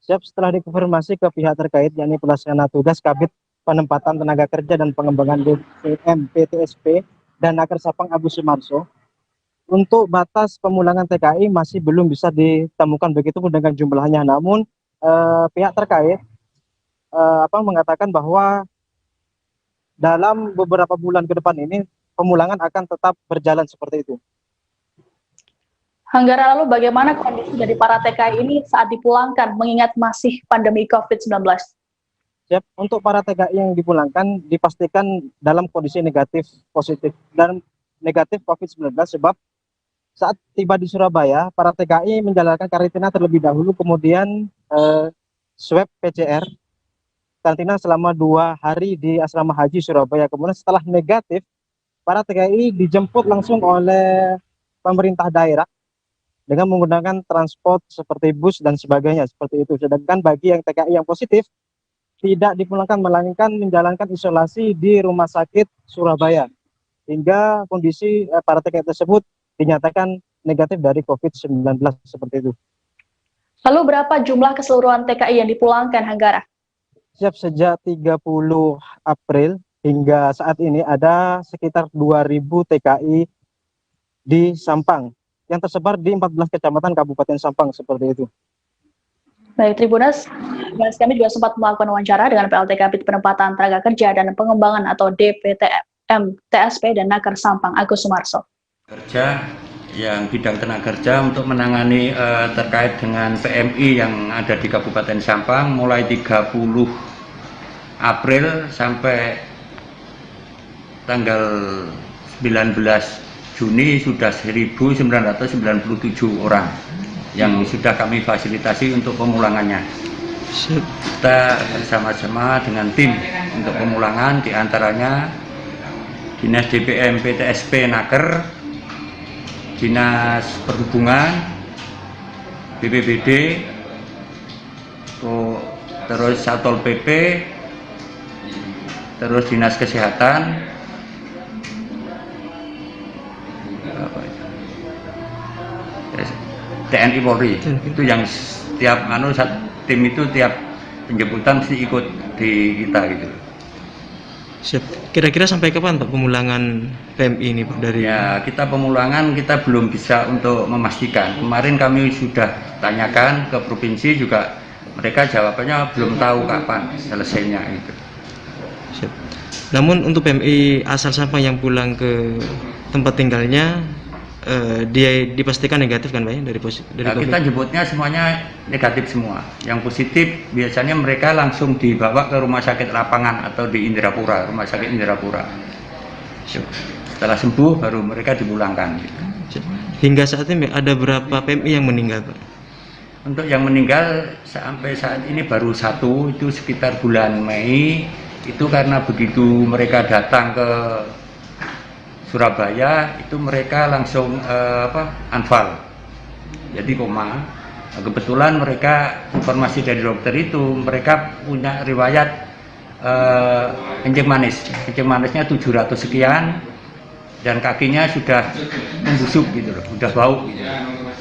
Siap, setelah dikonfirmasi ke pihak terkait, yakni pelaksana tugas Kabid Penempatan Tenaga Kerja dan Pengembangan DPMP TSP dan Naker Sampang Agus Sumarso, untuk batas pemulangan TKI masih belum bisa ditemukan begitu pun dengan jumlahnya. Namun pihak terkait mengatakan bahwa dalam beberapa bulan ke depan ini pemulangan akan tetap berjalan seperti itu. Hanggara, lalu bagaimana kondisi dari para TKI ini saat dipulangkan mengingat masih pandemi COVID-19? Siap, untuk para TKI yang dipulangkan dipastikan dalam kondisi negatif positif dan negatif COVID-19 sebab saat tiba di Surabaya, para TKI menjalankan karantina terlebih dahulu, kemudian swab PCR, karantina selama 2 hari di Asrama Haji Surabaya. Kemudian setelah negatif, para TKI dijemput langsung oleh pemerintah daerah dengan menggunakan transport seperti bus dan sebagainya, seperti itu. Sedangkan bagi yang TKI yang positif, tidak dipulangkan, melainkan menjalankan isolasi di Rumah Sakit Surabaya. Hingga kondisi para TKI tersebut dinyatakan negatif dari COVID-19 seperti itu. Lalu berapa jumlah keseluruhan TKI yang dipulangkan, Hanggara? Siap, sejak 30 April hingga saat ini ada sekitar 2.000 TKI di Sampang yang tersebar di 14 kecamatan Kabupaten Sampang seperti itu. Baik, Tribunas, kami juga sempat melakukan wawancara dengan PLT Kabid Penempatan Tenaga Kerja dan Pengembangan atau DPTM TSP dan Naker Sampang, Agus Sumarso. Kerja yang bidang tenaga kerja untuk menangani terkait dengan PMI yang ada di Kabupaten Sampang mulai 30 April sampai tanggal 19 Juni sudah 1.997 orang yang sudah kami fasilitasi untuk pemulangannya. Kita bersama-sama dengan tim untuk pemulangan, diantaranya Dinas DPMP TSP Naker, Dinas Perhubungan, BPBD, terus Satpol PP, terus Dinas Kesehatan, TNI Polri. Itu yang tiap tim itu tiap penjemputan mesti ikut di kita gitu. Siap. Kira-kira sampai kapan Pak pemulangan PMI ini Pak dari? Ya, kita pemulangan kita belum bisa untuk memastikan. Kemarin kami sudah tanyakan ke provinsi juga, mereka jawabannya belum tahu kapan selesainya itu. Siap. Namun untuk PMI asal Sampang yang pulang ke tempat tinggalnya, dia dipastikan negatif kan Pak ya dari positif? Ya, kita jemputnya semuanya negatif semua. Yang positif biasanya mereka langsung dibawa ke rumah sakit lapangan atau di Indrapura, rumah sakit Indrapura. Setelah sembuh baru mereka dipulangkan. Hingga saat ini ada berapa PMI yang meninggal Pak? Untuk yang meninggal sampai saat ini baru 1, itu sekitar bulan Mei. Itu karena begitu mereka datang ke Surabaya itu mereka langsung anfal, jadi koma. Kebetulan mereka informasi dari dokter itu mereka punya riwayat kencing manisnya 700 sekian dan kakinya sudah membusuk gitu loh, udah bau gitu.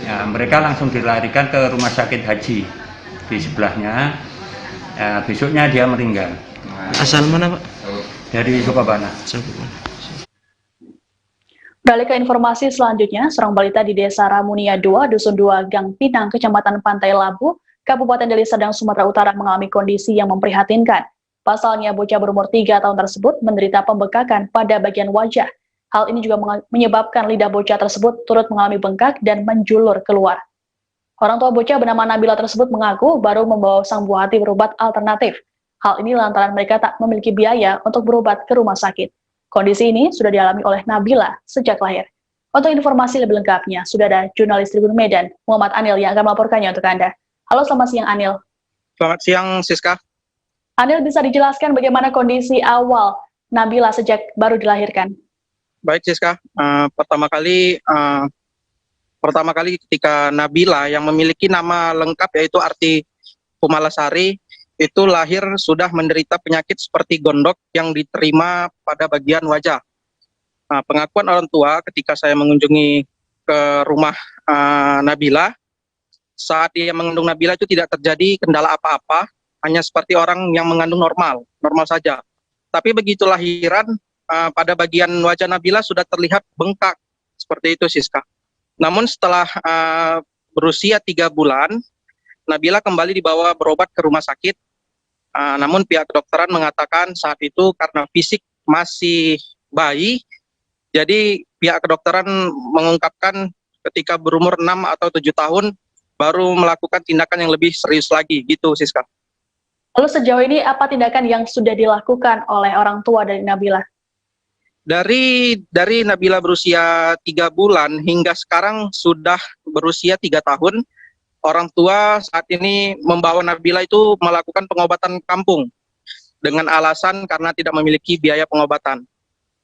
Ya, mereka langsung dilarikan ke rumah sakit haji di sebelahnya. Ya, besoknya dia meninggal. Asal mana Pak? Dari Sukabana. Beralih ke informasi selanjutnya, seorang balita di Desa Ramunia 2, Dusun 2, Gang Pinang, Kecamatan Pantai Labu, Kabupaten Deli Serdang, Sumatera Utara mengalami kondisi yang memprihatinkan. Pasalnya, bocah berumur 3 tahun tersebut menderita pembekakan pada bagian wajah. Hal ini juga menyebabkan lidah bocah tersebut turut mengalami bengkak dan menjulur keluar. Orang tua bocah bernama Nabila tersebut mengaku baru membawa sang buah hati berobat alternatif. Hal ini lantaran mereka tak memiliki biaya untuk berobat ke rumah sakit. Kondisi ini sudah dialami oleh Nabila sejak lahir. Untuk informasi lebih lengkapnya, sudah ada jurnalis Tribun Medan, Muhammad Anil, yang akan melaporkannya untuk Anda. Halo, selamat siang Anil. Selamat siang Siska. Anil, bisa dijelaskan bagaimana kondisi awal Nabila sejak baru dilahirkan? Baik Siska, pertama kali ketika Nabila yang memiliki nama lengkap yaitu Arti Kumalasari itu lahir sudah menderita penyakit seperti gondok yang diterima pada bagian wajah. Pengakuan orang tua ketika saya mengunjungi ke rumah Nabila, saat dia mengandung Nabila itu tidak terjadi kendala apa-apa, hanya seperti orang yang mengandung normal saja. Tapi begitu lahiran, pada bagian wajah Nabila sudah terlihat bengkak, seperti itu Siska. Namun setelah berusia 3 bulan, Nabila kembali dibawa berobat ke rumah sakit. Namun pihak kedokteran mengatakan saat itu karena fisik masih bayi, jadi pihak kedokteran mengungkapkan ketika berumur 6 atau 7 tahun baru melakukan tindakan yang lebih serius lagi, gitu Siska. Lalu sejauh ini apa tindakan yang sudah dilakukan oleh orang tua dari Nabila? Dari Nabila berusia 3 bulan hingga sekarang sudah berusia 3 tahun, orang tua saat ini membawa Nabila itu melakukan pengobatan kampung dengan alasan karena tidak memiliki biaya pengobatan.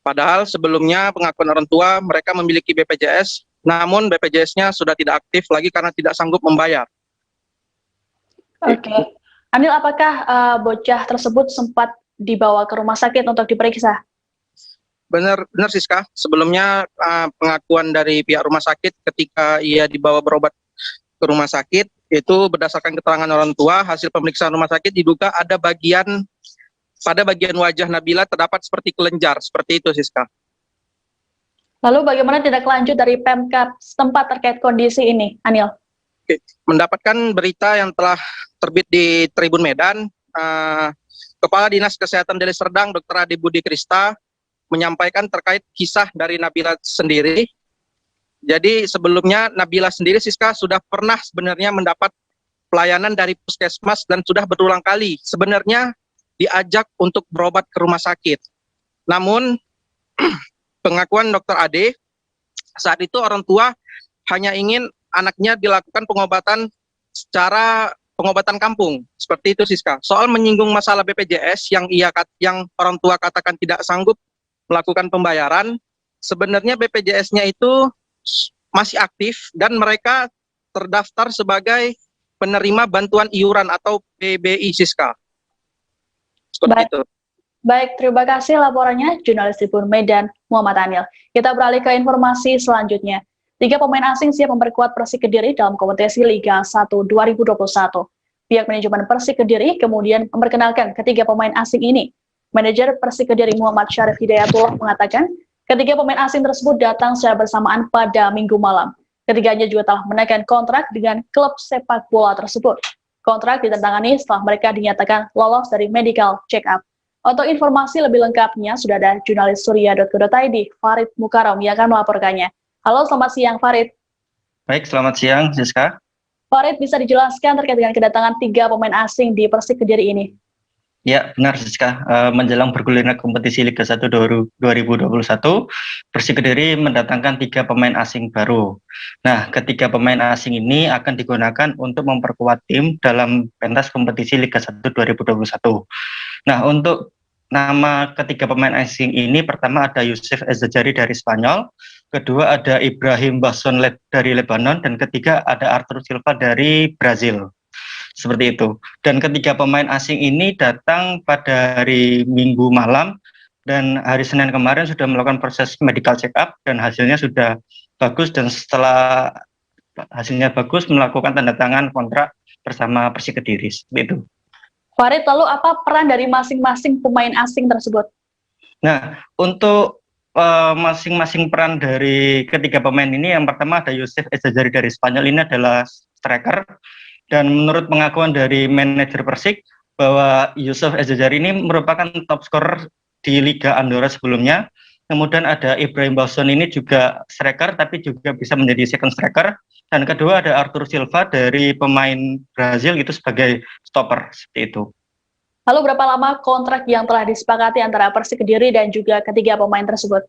Padahal sebelumnya pengakuan orang tua mereka memiliki BPJS, namun BPJS-nya sudah tidak aktif lagi karena tidak sanggup membayar. Oke. Anil, apakah bocah tersebut sempat dibawa ke rumah sakit untuk diperiksa? Benar Siska, sebelumnya pengakuan dari pihak rumah sakit ketika ia dibawa berobat ke rumah sakit, itu berdasarkan keterangan orang tua, hasil pemeriksaan rumah sakit diduga ada pada bagian wajah Nabila terdapat seperti kelenjar, seperti itu Siska. Lalu bagaimana tindak lanjut dari Pemkab setempat terkait kondisi ini, Anil? Oke. Mendapatkan berita yang telah terbit di Tribun Medan, Kepala Dinas Kesehatan Deli Serdang, Dr. Ade Budi Krista, menyampaikan terkait kisah dari Nabila sendiri. Jadi sebelumnya Nabila sendiri Siska sudah pernah sebenarnya mendapat pelayanan dari puskesmas dan sudah berulang kali sebenarnya diajak untuk berobat ke rumah sakit. Namun pengakuan Dr. Ade, saat itu orang tua hanya ingin anaknya dilakukan pengobatan secara pengobatan kampung, seperti itu Siska. Soal menyinggung masalah BPJS yang orang tua katakan tidak sanggup melakukan pembayaran, sebenarnya BPJS-nya itu masih aktif dan mereka terdaftar sebagai penerima bantuan iuran atau PBI Siska. Seperti itu. Baik, terima kasih laporannya jurnalis Tribun Medan Muhammad Anil. Kita beralih ke informasi selanjutnya. 3 pemain asing siap memperkuat Persik Kediri dalam kompetisi Liga 1 2021. Pihak manajemen Persik Kediri kemudian memperkenalkan ketiga pemain asing ini. Manajer Persik Kediri Muhammad Syarif Hidayatullah mengatakan, ketiga pemain asing tersebut datang secara bersamaan pada Minggu malam. Ketiganya juga telah menaikkan kontrak dengan klub sepak bola tersebut. Kontrak ditandatangani setelah mereka dinyatakan lolos dari medical check-up. Untuk informasi lebih lengkapnya, sudah ada jurnalis surya.co.id, Farid Mukaram, yang akan melaporkannya. Halo, selamat siang Farid. Baik, selamat siang Siska. Farid, bisa dijelaskan terkait dengan kedatangan 3 pemain asing di Persik Kediri ini? Ya, benar Siska. Menjelang bergulirnya kompetisi Liga 1 2021, Persik Kediri mendatangkan 3 pemain asing baru. Nah, ketiga pemain asing ini akan digunakan untuk memperkuat tim dalam pentas kompetisi Liga 1 2021. Nah, untuk nama ketiga pemain asing ini, pertama ada Yusuf Ezzajari dari Spanyol, kedua ada Ibrahim Basson dari Lebanon, dan ketiga ada Arthur Silva dari Brazil. Seperti itu. Dan ketiga pemain asing ini datang pada hari Minggu malam dan hari Senin kemarin sudah melakukan proses medical check up dan hasilnya sudah bagus, dan setelah hasilnya bagus melakukan tanda tangan kontrak bersama Persik Kediri. Seperti itu. Farid, lalu apa peran dari masing-masing pemain asing tersebut? Nah, untuk masing-masing peran dari ketiga pemain ini, yang pertama ada Yusuf Ezzajari dari Spanyol, ini adalah striker. Dan menurut pengakuan dari manajer Persik, bahwa Yusuf Ezzajari ini merupakan top scorer di Liga Andorra sebelumnya, Kemudian ada Ibrahim Bauson, ini juga striker tapi juga bisa menjadi second striker. Dan kedua ada Arthur Silva dari pemain Brazil itu sebagai stopper, seperti itu. Lalu berapa lama kontrak yang telah disepakati antara Persik Kediri dan juga ketiga pemain tersebut?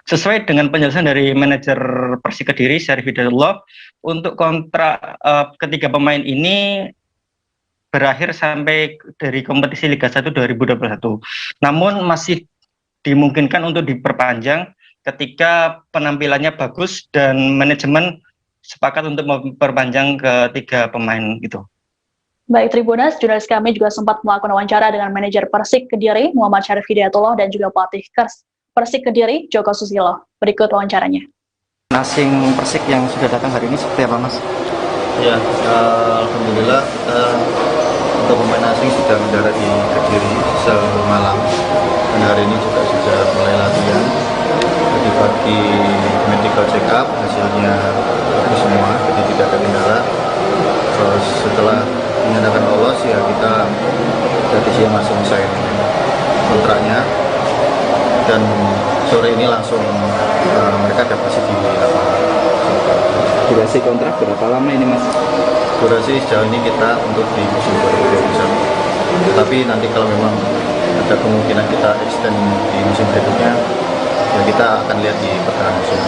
Sesuai dengan penjelasan dari manajer Persik Kediri, Syarif Hidayatullah, untuk kontrak ketiga pemain ini berakhir sampai dari kompetisi Liga 1 2021. Namun masih dimungkinkan untuk diperpanjang ketika penampilannya bagus dan manajemen sepakat untuk memperpanjang ketiga pemain gitu. Baik Tribunas, jurnalis kami juga sempat melakukan wawancara dengan manajer Persik Kediri Muhammad Syarif Hidayatullah dan juga pelatih Persik Kediri Joko Susilo. Berikut wawancaranya. Asing Persik yang sudah datang hari ini seperti apa, Mas? Ya, alhamdulillah kita untuk pemain asing sudah mendarat di Kediri semalam. Dan hari ini juga sudah mulai latihan. Di medical check up hasilnya bagus semua, jadi tidak ada kendala. Terus setelah dinyatakan lolos ya kita dari siang langsung sign kontraknya. Dan sore ini langsung mereka dapat di lapangan. Durasi kontrak berapa lama ini, Mas? Durasi sejauh ini kita untuk di musim 2021. Tetapi nanti kalau memang ada kemungkinan kita extend di musim berikutnya, ya kita akan lihat di pertengahan musim.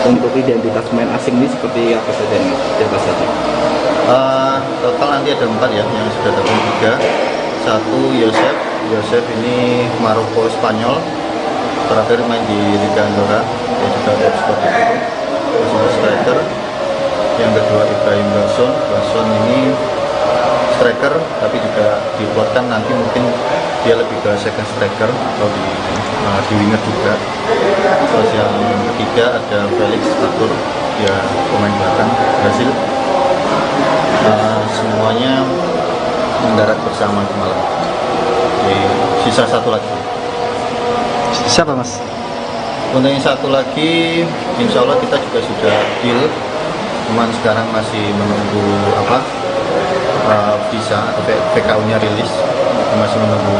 Untuk identitas pemain asing ini seperti apa saja, Mas? Siapa saja? Total nanti ada 4 ya, yang sudah datang 3. 1 Yosef ini Maroko Spanyol, terakhir main di Liga Andorra, dia juga ekspor di situ. Terus striker. Yang kedua Ibrahim Bauson ini striker tapi juga dikuatkan nanti mungkin dia lebih ke second striker atau di winger juga. Terus yang ketiga ada Felix Arthur, dia pemain belakang Brazil. Semuanya mendarat bersama semalam. Sisa 1 lagi. Siapa, Mas? Untuk yang 1 lagi, insya Allah kita juga sudah deal. Cuman sekarang masih menunggu visa atau PKU-nya rilis, masih menunggu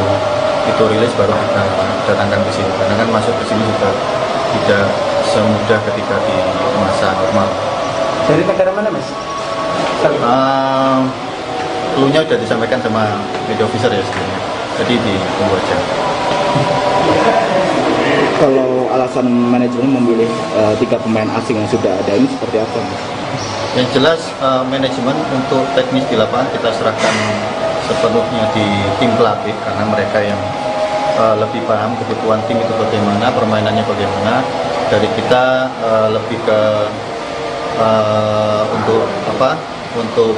itu rilis baru kita datangkan ke sini. Karena kan masuk ke sini juga tidak semudah ketika di masa normal. Dari negara mana, Mas? Clue-nya sudah disampaikan sama media officer ya sebenarnya. Jadi ditunggu aja. Kalau alasan manajemen memilih 3 pemain asing yang sudah ada ini seperti apa, Mas? Yang jelas manajemen untuk teknis di lapangan kita serahkan sepenuhnya di tim pelatih karena mereka yang lebih paham kebutuhan tim itu bagaimana, permainannya bagaimana. Dari kita lebih ke untuk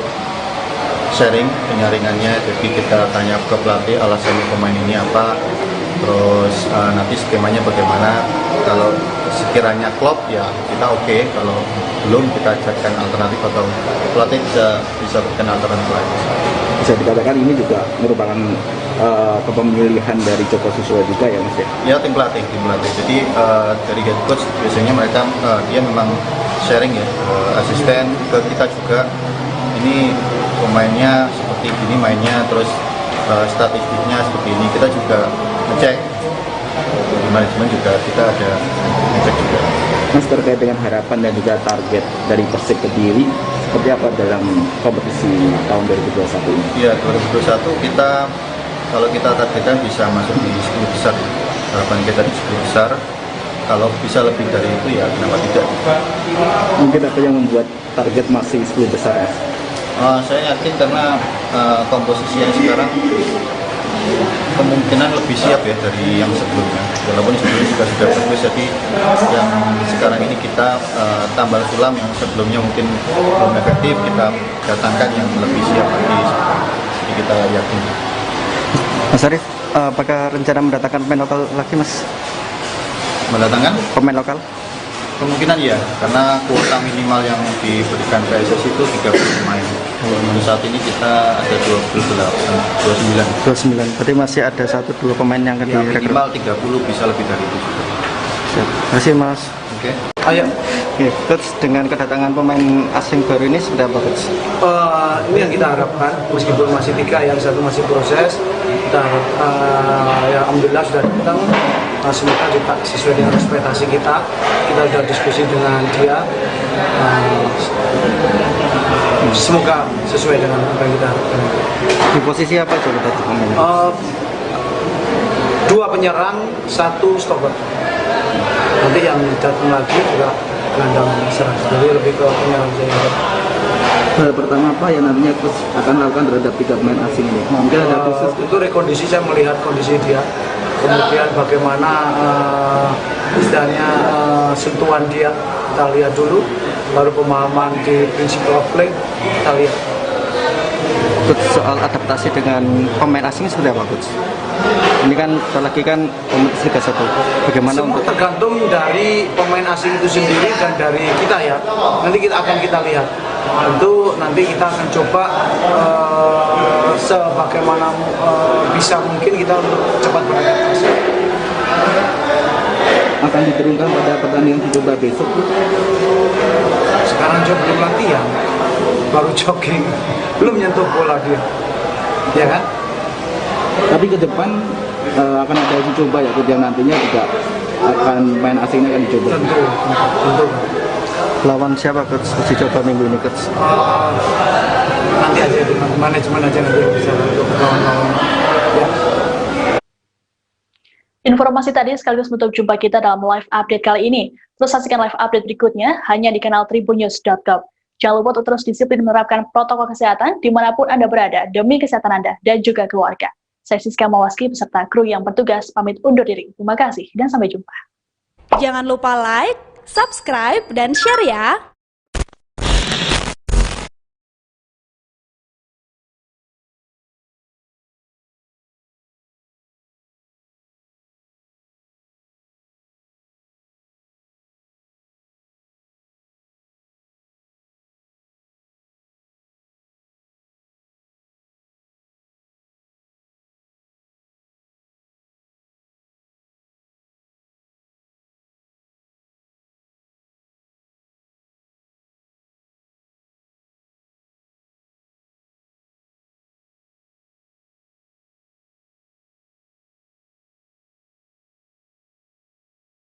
sharing penyaringannya, jadi kita tanya ke pelatih alasan pemain ini apa, terus nanti skemanya bagaimana. Kalau sekiranya klop ya kita oke, kalau belum kita carikan alternatif atau pelatih bisa berikan alternatif lain. Bisa dikatakan ini juga merupakan kepemilihan dari Joko Susilo juga ya, Mas ya? Ya, tim pelatih. Jadi dari head coach biasanya mereka dia memang sharing ya, asisten ke kita juga. Ini pemainnya seperti gini mainnya, terus statistiknya seperti ini. Kita juga ngecek. Di manajemen juga kita ada ngecek juga. Mas, terkait dengan harapan dan juga target dari Persik Kediri seperti apa dalam kompetisi tahun 2021 ini? Iya, 2021 kita kalau kita targetkan bisa masuk di 10 besar. Harapan kita di 10 besar. Kalau bisa lebih dari itu ya kenapa tidak? Mungkin apa yang membuat target masih 10 besar, Mas? Saya yakin karena komposisi yang sekarang kemungkinan lebih siap ya dari yang sebelumnya. Walaupun sebelumnya juga sudah bagus, jadi yang sekarang ini kita tambal sulam yang sebelumnya mungkin belum efektif, kita datangkan yang lebih siap lagi. Jadi kita yakin. Mas Arif, apakah rencana mendatangkan pemain lokal lagi, Mas? Mendatangkan? Pemain lokal? Kemungkinan ya, karena kuota minimal yang diberikan PSSI itu 30 pemain. Untuk saat ini kita ada 29. Berarti masih ada 1-2 pemain yang akan direkrut? Minimal 30, bisa lebih dari itu juga. Terima kasih, Mas. Oke. Ayo. Oke, Coach, dengan kedatangan pemain asing baru ini seperti apa, Coach? Ini yang kita harapkan, meskipun masih 3, yang 1 masih proses. Kita harap alhamdulillah sudah datang. Semoga sesuai dengan ekspektasi kita sudah diskusi dengan dia. Semoga sesuai dengan apa yang kita harapkan. Di posisi apa coba tadi pemain? 2 penyerang, 1 stopper. Nanti yang datang lagi juga gelandang serang. Jadi lebih ke penyerang saja. Hal pertama apa yang nantinya terus akan lakukan terhadap 3 pemain asing ini? Mungkin ada khusus? Itu rekondisi, saya melihat kondisi dia. Kemudian bagaimana istilahnya sentuhan dia, kita lihat dulu. Baru pemahaman di prinsip of play, kita lihat. Soal adaptasi dengan pemain asing seperti apa, Coach? Ini kan lagi kan kompetisi Liga 1. Bagaimana semua untuk tergantung dari pemain asing itu sendiri dan dari kita ya. Nanti kita akan lihat. Tentu nanti kita akan coba sebagaimana bisa mungkin kita untuk cepat beradaptasi. Akan diturunkan pada pertandingan dicoba besok. Sekarang juga belum latihan, baru jogging, belum nyentuh bola dia, ya kan? Tapi ke depan akan ada uji coba ya, yang nantinya juga akan main asingnya akan dicoba. Tentu. Lawan siapa, Coach? Uji coba minggu ini, Coach? Nanti aja dengan manajemen aja nanti bisa untuk kawan-kawan. Ya. Informasi tadi sekaligus menutup jumpa kita dalam live update kali ini. Terus saksikan live update berikutnya hanya di kanal tribunnews.com. Jangan lupa untuk terus disiplin menerapkan protokol kesehatan dimanapun Anda berada demi kesehatan Anda dan juga keluarga. Saya Siska Mawaski beserta kru yang bertugas pamit undur diri. Terima kasih dan sampai jumpa. Jangan lupa like, subscribe, dan share ya!